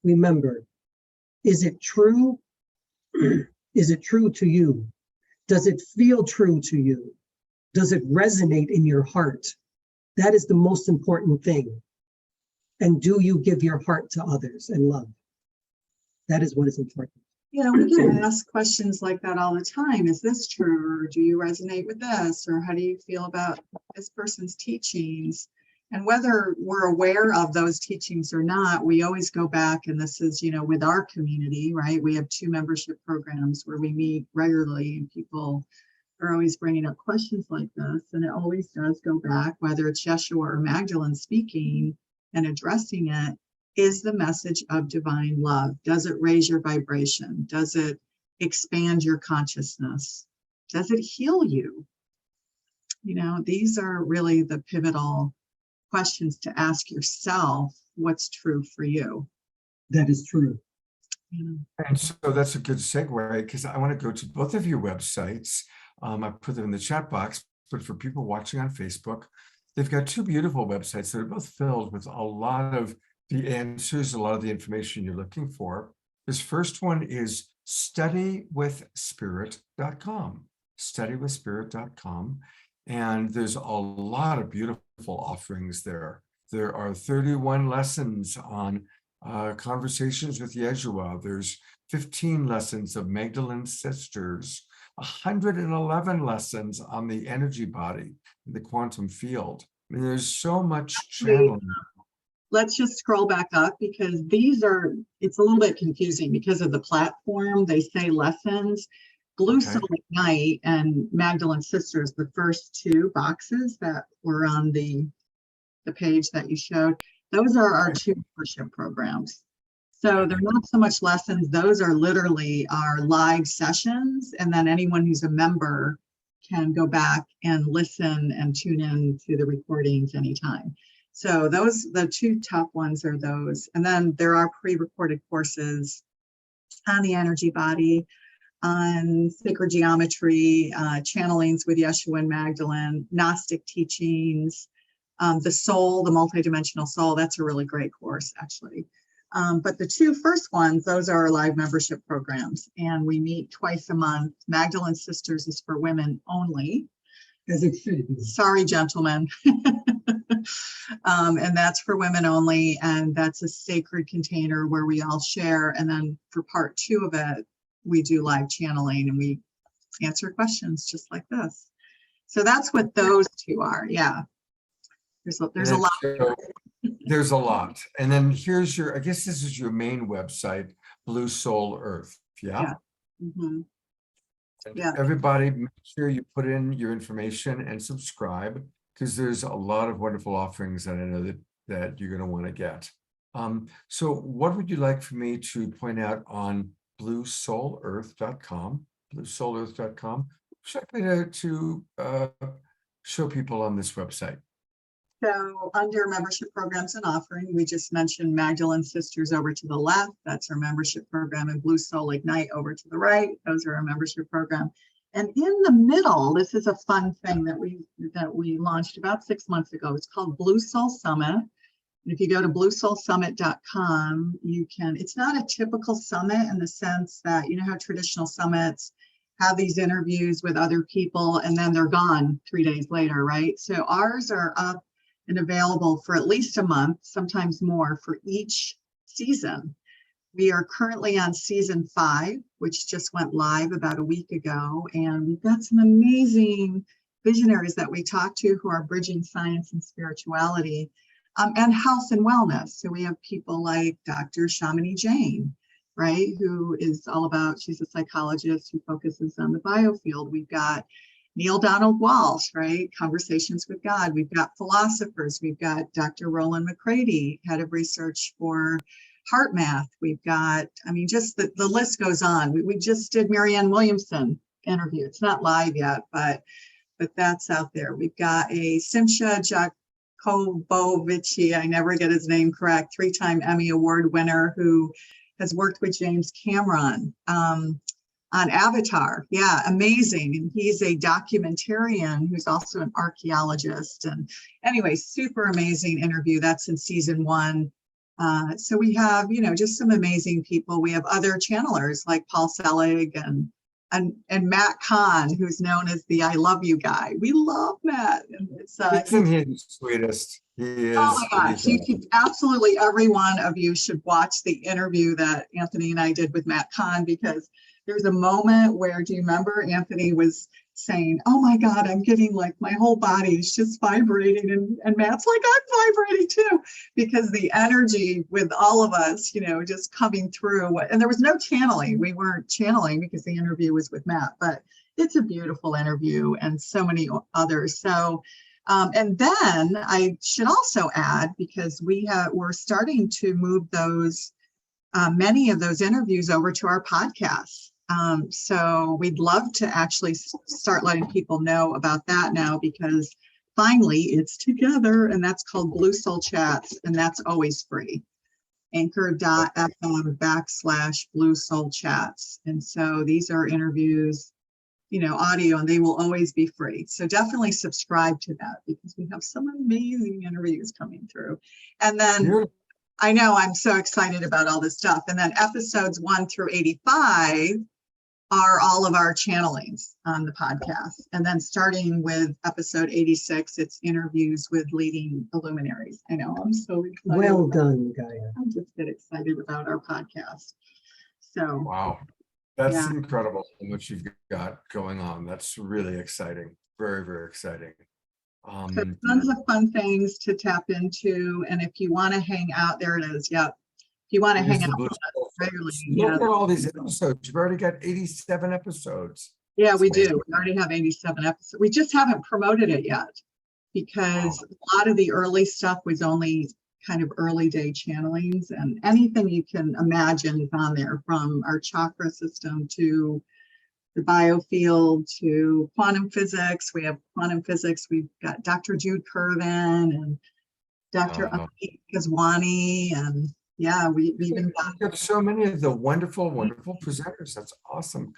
Remember, is it true? Is it true to you? Does it feel true to you? Does it resonate in your heart? That is the most important thing. And do you give your heart to others and love? That is what is important. You know, we get asked questions like that all the time. Is this true? Or do you resonate with this? Or how do you feel about this person's teachings? And whether we're aware of those teachings or not, we always go back, and this is, you know, with our community, right? We have 2 membership programs where we meet regularly, and people are always bringing up questions like this. And it always does go back, whether it's YESHUA or Magdalene speaking and addressing it, is the message of divine love. Does it raise your vibration? Does it expand your consciousness? Does it heal you? You know, these are really the pivotal questions to ask yourself. What's true for you? That is true. And so that's a good segue, because I want to go to both of your websites. I put them in the chat box, but for people watching on Facebook, they've got 2 beautiful websites that are both filled with a lot of the answers, a lot of the information you're looking for. This first one is studywithspirit.com, studywithspirit.com. And there's a lot of beautiful offerings there. There are 31 lessons on conversations with YESHUA. There's 15 lessons of Magdalene's sisters. 111 lessons on the energy body, the quantum field. I mean, there's so much channeling. Let's just scroll back up because these are, it's a little bit confusing because of the platform. They say lessons. Blue Okay. Soul Ignite and Magdalene Sisters, the first two boxes that were on the page that you showed, those are our two membership programs. So they're not so much lessons, those are literally our live sessions. And then anyone who's a member can go back and listen and tune in to the recordings anytime. So those, the two top ones are those. And then there are pre-recorded courses on the energy body, on sacred geometry, channelings with Yeshua and Magdalene, Gnostic teachings, the soul, the multidimensional soul. That's a really great course, actually. But the two first ones, those are our live membership programs. And we meet twice a month. Magdalene Sisters is for women only. As it should be. Sorry, gentlemen. And that's for women only. And that's a sacred container where we all share. And then for part two of it, we do live channeling and we answer questions just like this. So that's what those two are. Yeah. There's a lot. So there's a lot. And then here's your, I guess this is your main website, Blue Soul Earth. Yeah. Yeah. Mm-hmm. And Yeah. everybody, make sure you put in your information and subscribe, because there's a lot of wonderful offerings that I know that you're going to want to get. So what would you like for me to point out on bluesoulearth.com, bluesoulearth.com? Should I to show people on this website? So under membership programs and offering, we just mentioned Magdalene Sisters over to the left. That's our membership program, and Blue Soul Ignite over to the right. Those are our membership program. And in the middle, this is a fun thing that we launched about 6 months ago. It's called Blue Soul Summit. And if you go to bluesoulsummit.com, you can, it's not a typical summit in the sense that, you know how traditional summits have these interviews with other people and then they're gone 3 days later, right? So ours are up and available for at least a month, sometimes more, for each season. We are currently on season 5, which just went live about a week ago. And we've got some amazing visionaries that we talk to who are bridging science and spirituality, and health and wellness. So we have people like Dr. Shamini Jain, right, who is all about, she's a psychologist who focuses on the biofield. We've got Neil Donald Walsh, right? Conversations with God. We've got philosophers. We've got Dr. Roland McCready, head of research for Heart Math. We've got, I mean, just the list goes on. We just did Marianne Williamson interview. It's not live yet, but that's out there. We've got a Simcha Jacobovici, I never get his name correct, 3-time Emmy Award winner who has worked with James Cameron on Avatar. Yeah, amazing. And he's a documentarian who's also an archaeologist. And anyway, super amazing interview. That's in season 1. So we have, you know, just some amazing people. We have other channelers like Paul Selig and Matt Kahn, who's known as the I Love You guy. We love Matt. And it's Isn't he the sweetest? He is. Oh my gosh, you should, absolutely every one of you should watch the interview that Anthony and I did with Matt Kahn, because there's a moment where, do you remember Anthony was saying, oh my God, I'm getting like my whole body is just vibrating. And Matt's like, I'm vibrating too, because the energy with all of us, you know, just coming through. And there was no channeling. We weren't channeling because the interview was with Matt, but it's a beautiful interview and so many others. So, and then I should also add, because we're starting to move those, many of those interviews over to our podcasts. So we'd love to actually start letting people know about that now, because finally it's together, and that's called Blue Soul Chats, and that's always free. Anchor.fm/Blue Soul Chats. And so these are interviews, you know, audio, and they will always be free. So definitely subscribe to that, because we have some amazing interviews coming through. And then I know I'm so excited about all this stuff. And then episodes 1 through 85 are all of our channelings on the podcast. And then starting with episode 86, it's interviews with leading luminaries. I know, I'm so excited. Well done, Gaia. I just get excited about our podcast. So wow. That's Yeah. incredible what you've got going on. That's really exciting. Very, very exciting. So tons of fun things to tap into. And if you want to hang out, there it is. Yep. If you want to hang Here's the out blue with us regularly, Look yeah. at all these episodes. You've already got 87 episodes. Yeah, we Amazing. do. We already have 87 episodes. We just haven't promoted it yet because a lot of the early stuff was only kind of early day channelings, and anything you can imagine is on there, from our chakra system to the biofield to quantum physics. We have quantum physics. We've got Dr. Jude Curvin and Dr. Amit Gazwani, and yeah, we've even got so many of the wonderful, wonderful presenters. That's awesome.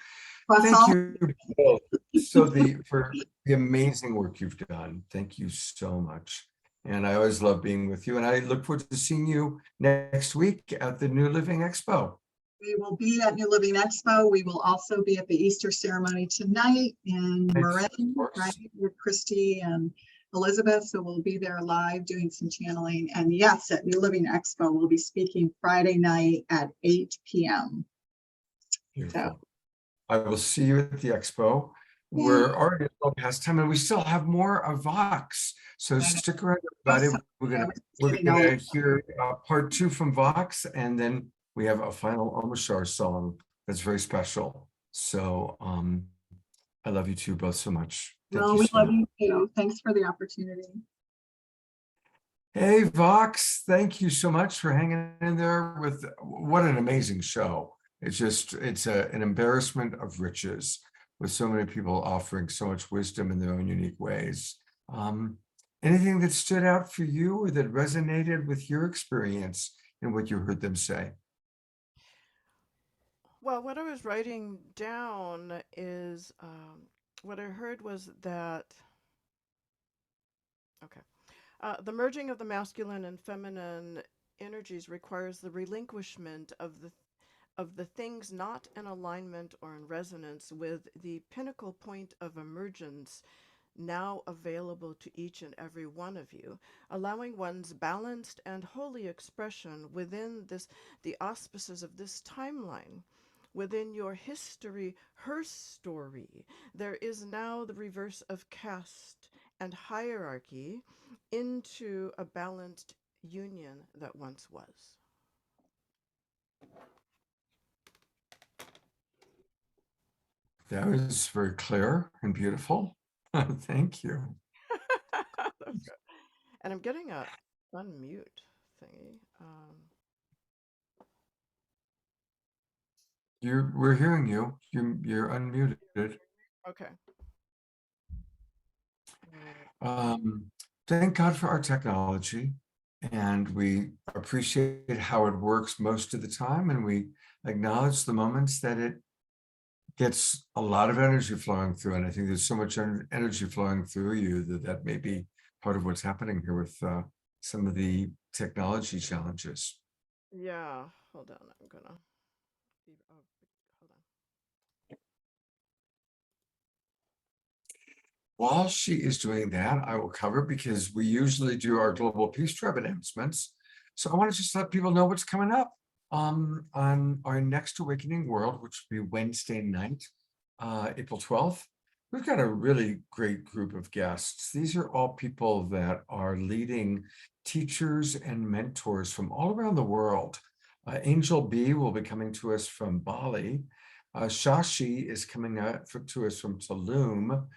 Plus Thank all- you both. For the amazing work you've done. Thank you so much. And I always love being with you. And I look forward to seeing you next week at the New Living Expo. We will be at New Living Expo. We will also be at the Easter ceremony tonight in Marin, right, with Christy and Elizabeth. So we'll be there live doing some channeling. And yes, at New Living Expo, we'll be speaking Friday night at 8 p.m. Beautiful. I will see you at the expo. We're already a little past time, and we still have more of Vox. So stick around, everybody. We're gonna hear part 2 from Vox, and then we have a final Omashar song that's very special. So I love you two both so much. Thank Well, you we so love much. you too. Thanks for the opportunity. Hey, Vox, thank you so much for hanging in there with what an amazing show. It's an embarrassment of riches with so many people offering so much wisdom in their own unique ways. Anything that stood out for you or that resonated with your experience in what you heard them say? Well, what I was writing down is what I heard was that, the merging of the masculine and feminine energies requires the relinquishment of the things not in alignment or in resonance with the pinnacle point of emergence now available to each and every one of you, allowing one's balanced and holy expression within the auspices of this timeline. Within your history, her story, there is now the reverse of caste and hierarchy into a balanced union that once was. That was very clear and beautiful. Thank you. That's good. And I'm getting a unmute thingy. We're hearing you. You're unmuted. Okay. Thank God for our technology, and we appreciate how it works most of the time, and we acknowledge the moments that it gets a lot of energy flowing through, and I think there's so much energy flowing through you that may be part of what's happening here with some of the technology challenges. Yeah, hold on. I'm gonna. Hold on. While she is doing that, I will cover, because we usually do our Global Peace Tribe announcements. So I want to just let people know what's coming up on our next Awakening World, which will be Wednesday night, April 12th. We've got a really great group of guests. These are all people that are leading teachers and mentors from all around the world. Angel B will be coming to us from Bali. Shashi is coming to us from Tulum.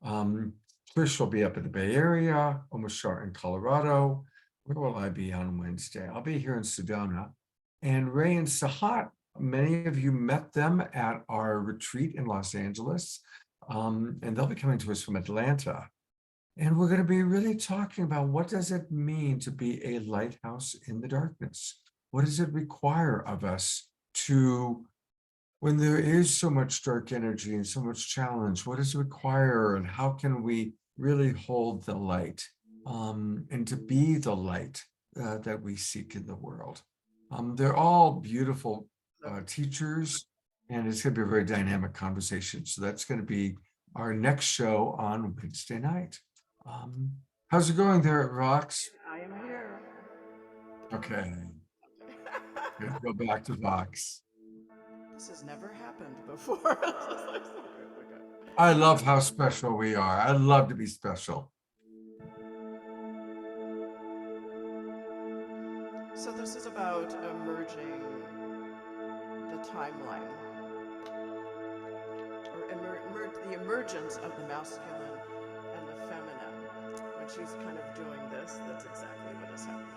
Trish will be up in the Bay Area, Omashar in Colorado. Where will I be on Wednesday? I'll be here in Sedona. And Ray and Sahat, many of you met them at our retreat in Los Angeles, and they'll be coming to us from Atlanta. And we're going to be really talking about, what does it mean to be a lighthouse in the darkness? What does it require of us to, when there is so much dark energy and so much challenge, what does it require, and how can we really hold the light and to be the light that we seek in the world? They're all beautiful teachers, and it's going to be a very dynamic conversation. So that's going to be our next show on Wednesday night. How's it going there at Vox? I am here. Okay. Go back to Vox. This has never happened before. I love how special we are. I love to be special. So this is about emerging the timeline, or the emergence of the masculine and the feminine. When she's kind of doing this, that's exactly what is happening.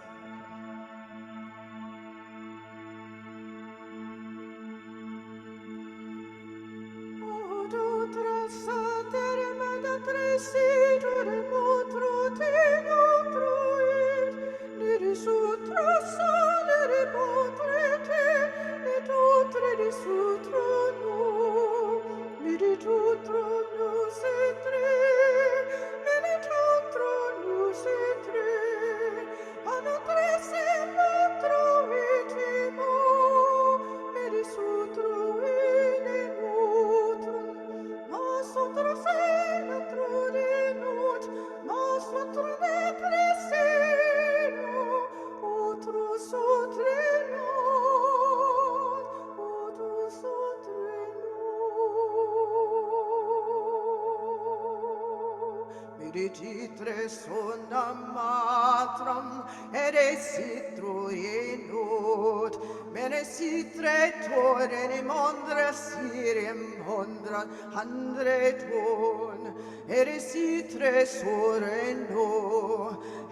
Titre sona matram ere citro enot mene citre torene mondra sirem mondra andre ton ere citre soreno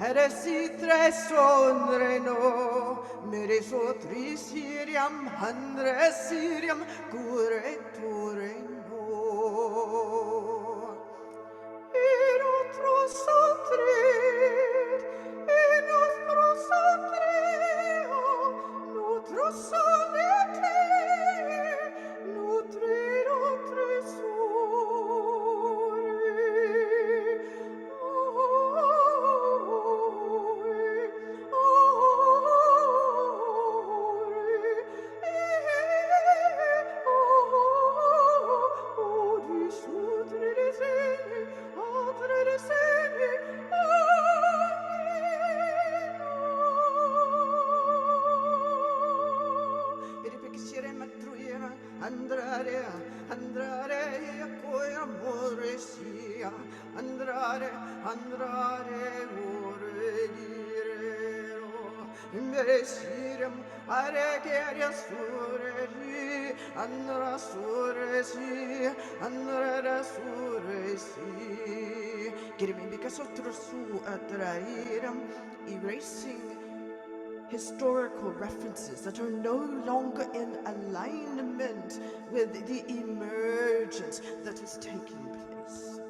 ere citre sonreno mere sotri siriam andre siriam cure toreno erasing historical references that are no longer in alignment with the emergence that is taking place.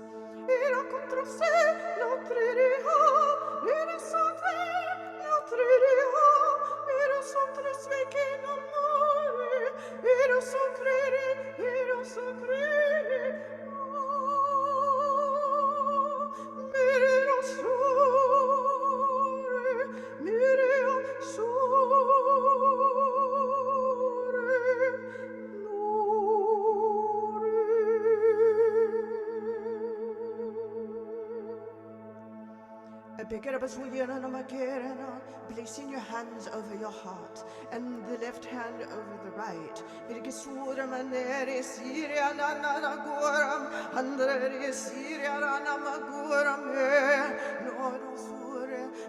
Placing your hands over your heart and the left hand over the right.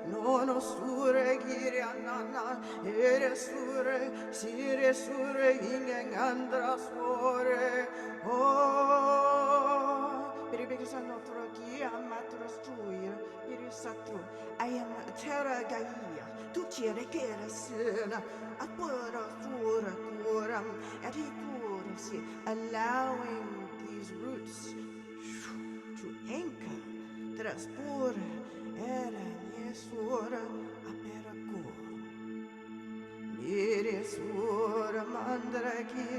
No sure girianana ere sure sire sure ingen andra sure I am terra gaia, tu cerekere sena, apora sura curam, and he could allowing these roots to anchor, traspore, era nesura, aperaco. Mire sura mandraki,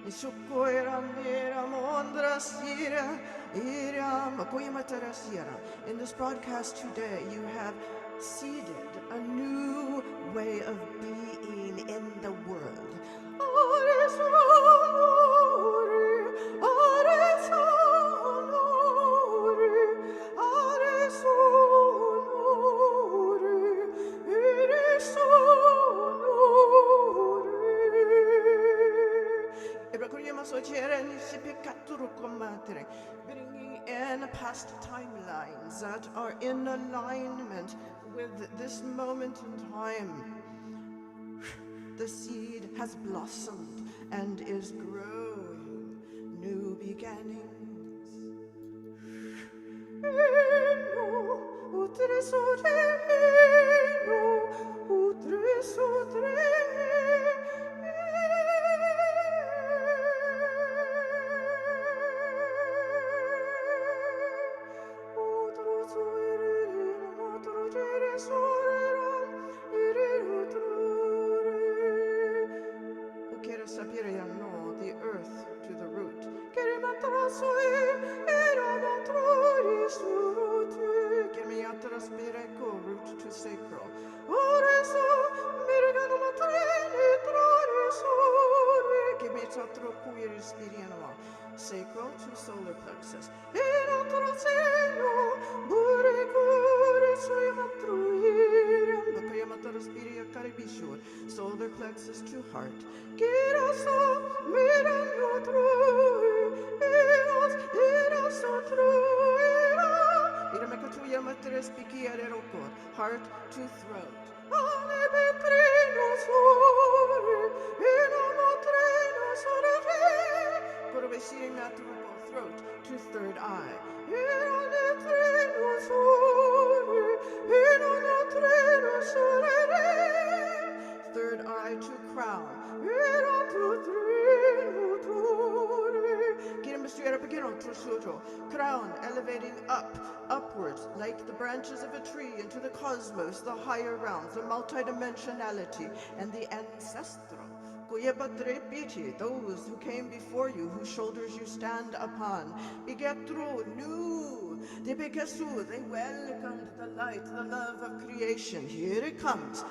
Sukoira mira mondra sira, iram akoimatara sira. In this broadcast today, you have seeded a new way of being in the world. are in alignment with this moment in time. The seed has blossomed and is growing. New beginnings. The earth to the root. Root to sacral. Sacral to solar plexus. Solar plexus to heart. Heart to throat. Throat to third eye. Third eye to crown. Crown elevating upwards, like the branches of a tree into the cosmos, the higher realms, the multidimensionality, and the ancestral. Those who came before you, whose shoulders you stand upon. Begetru, new. They welcomed the light, the love of creation. Here it comes.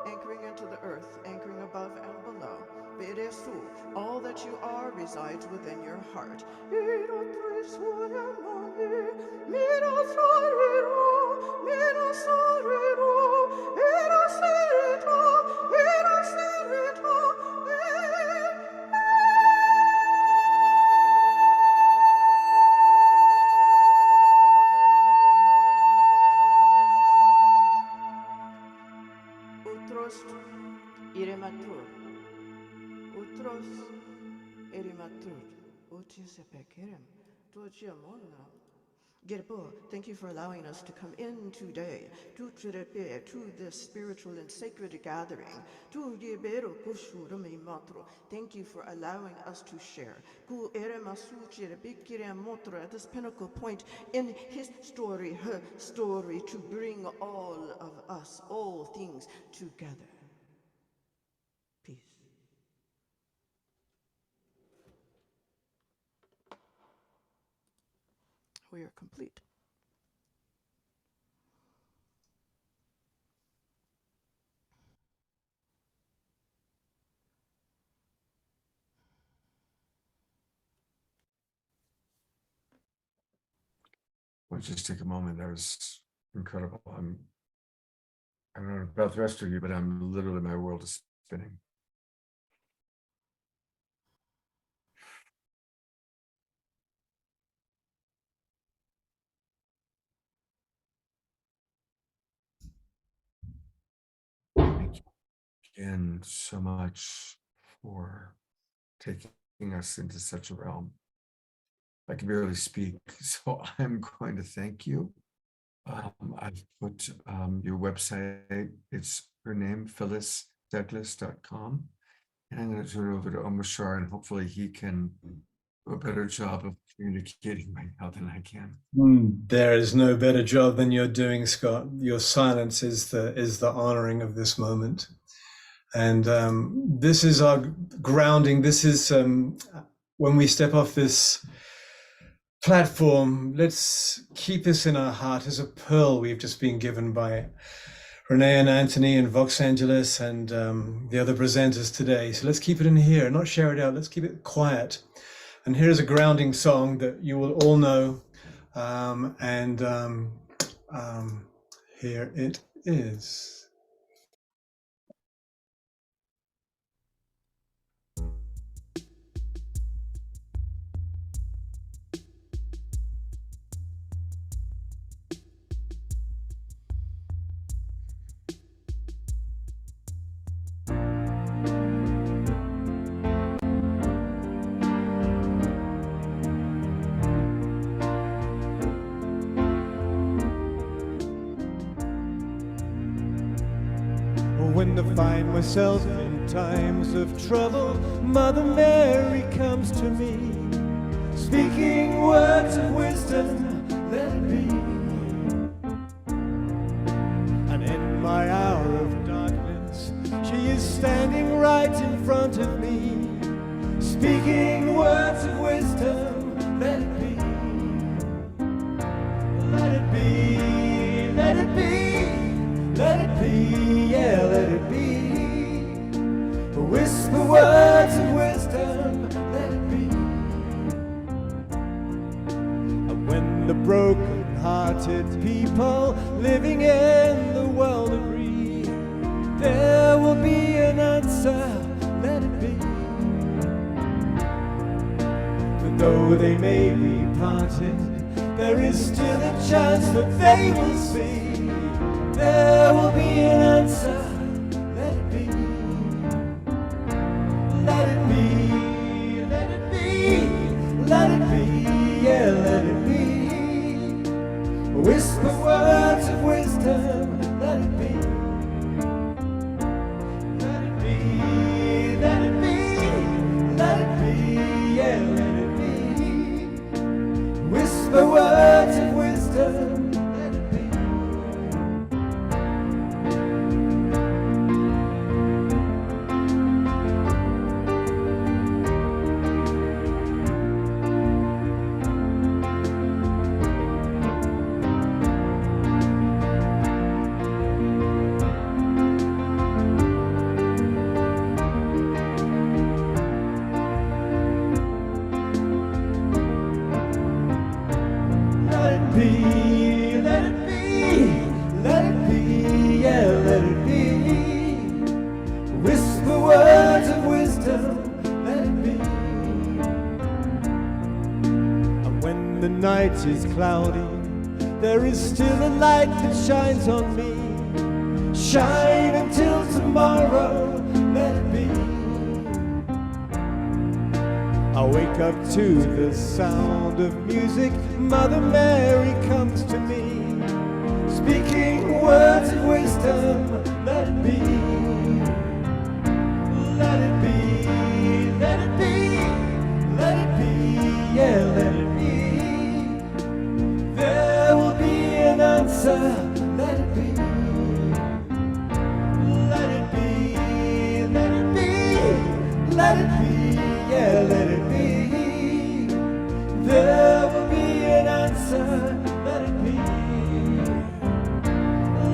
Anchoring into the earth, anchoring above and below. All that you are resides within your heart. Utros irematur. Utros erimatur. Utisepekerem. Tochiamona. Gerbo, thank you for allowing us to come in today to this spiritual and sacred gathering. Thank you for allowing us to share at this pinnacle point in his story, her story, to bring all of us, all things together. Peace. We are complete. Let's just take a moment. That was incredible. I don't know about the rest of you, but I'm literally, my world is spinning. Thank you again so much for taking us into such a realm. I can barely speak, so I'm going to thank you. I've put your website, it's her name, phyllisdouglass.com. And I'm going to turn it over to Omashar, and hopefully he can do a better job of communicating right now than I can. There is no better job than you're doing, Scott. Your silence is the honoring of this moment. And this is our grounding. This is when we step off this platform, let's keep this in our heart as a pearl we've just been given by Renee and Anthony and Vox Angelus and the other presenters today. So let's keep it in here, not share it out. Let's keep it quiet. And here's a grounding song that you will all know. Here it is. When I find myself in times of trouble, Mother Mary comes to me, speaking words of wisdom, let it be. And in my hour of darkness, she is standing right in front of me, speaking words of wisdom, let it be. Let it be, let it be, let it be, yeah, let it be. Whisper words of wisdom, let it be. And when the broken-hearted people living in the world agree, there will be an answer, let it be. For though they may be parted, there is still a chance that they will see. There will be an answer, let it be. Let it be, let it be, let it be, yeah, let it be. Whisper words of wisdom, let it be. Let it be, let it be, let it be, yeah, let it be. Whisper words of wisdom, let it be. Let it be, let it be, let it be, yeah, let it be. Whisper words of wisdom, let it be. And when the night is cloudy, there is still a light that shines on me. Shine until tomorrow, let it be. I wake up to the sound of music. Mother Mary comes to me, speaking words of wisdom, let it be. Let it be, let it be, let it be, yeah, let it be. There will be an answer, let it be. Let it be, let it be, let it be, yeah, let it be. There will be an answer, let it be.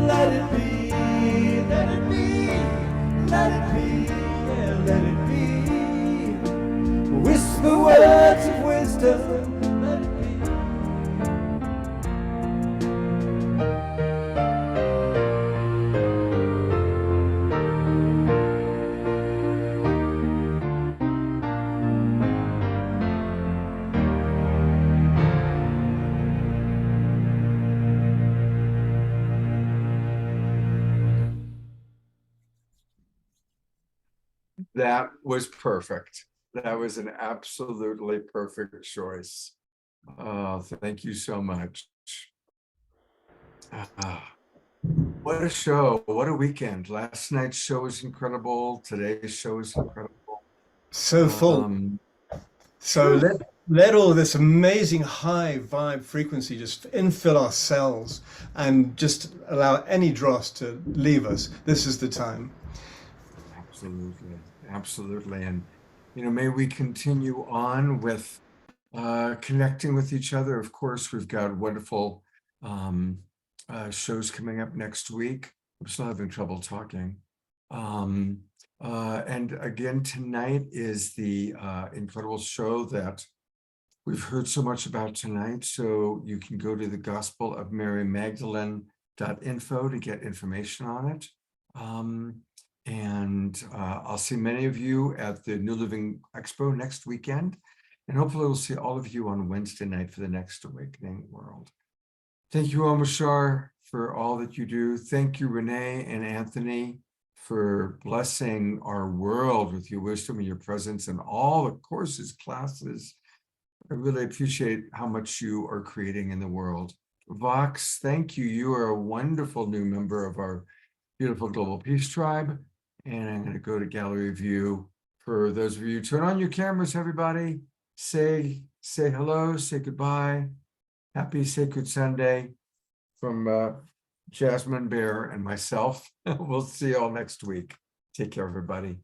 Let it be, let it be, let it be, yeah, let it be. Whisper words of wisdom, let it be. That was perfect. That was an absolutely perfect choice. Oh, thank you so much. What a show. What a weekend. Last night's show was incredible. Today's show is incredible. So full. So let all this amazing high vibe frequency just infill our cells and just allow any dross to leave us. This is the time. Absolutely. Absolutely. And, may we continue on with connecting with each other. Of course, we've got wonderful shows coming up next week. I'm still having trouble talking. And again, tonight is the incredible show that we've heard so much about tonight. So you can go to the Gospel of Mary Magdalene info to get information on it. I'll see many of you at the New Living Expo next weekend. And hopefully we'll see all of you on Wednesday night for the Next Awakening World. Thank you, Omashar, for all that you do. Thank you, Renee and Anthony, for blessing our world with your wisdom and your presence and all the courses, classes. I really appreciate how much you are creating in the world. Vox, thank you. You are a wonderful new member of our beautiful Global Peace Tribe. And I'm going to go to gallery view. For those of you, turn on your cameras, everybody. Say hello, say goodbye. Happy Sacred Sunday from Jasmine Bear and myself. We'll see you all next week. Take care, everybody.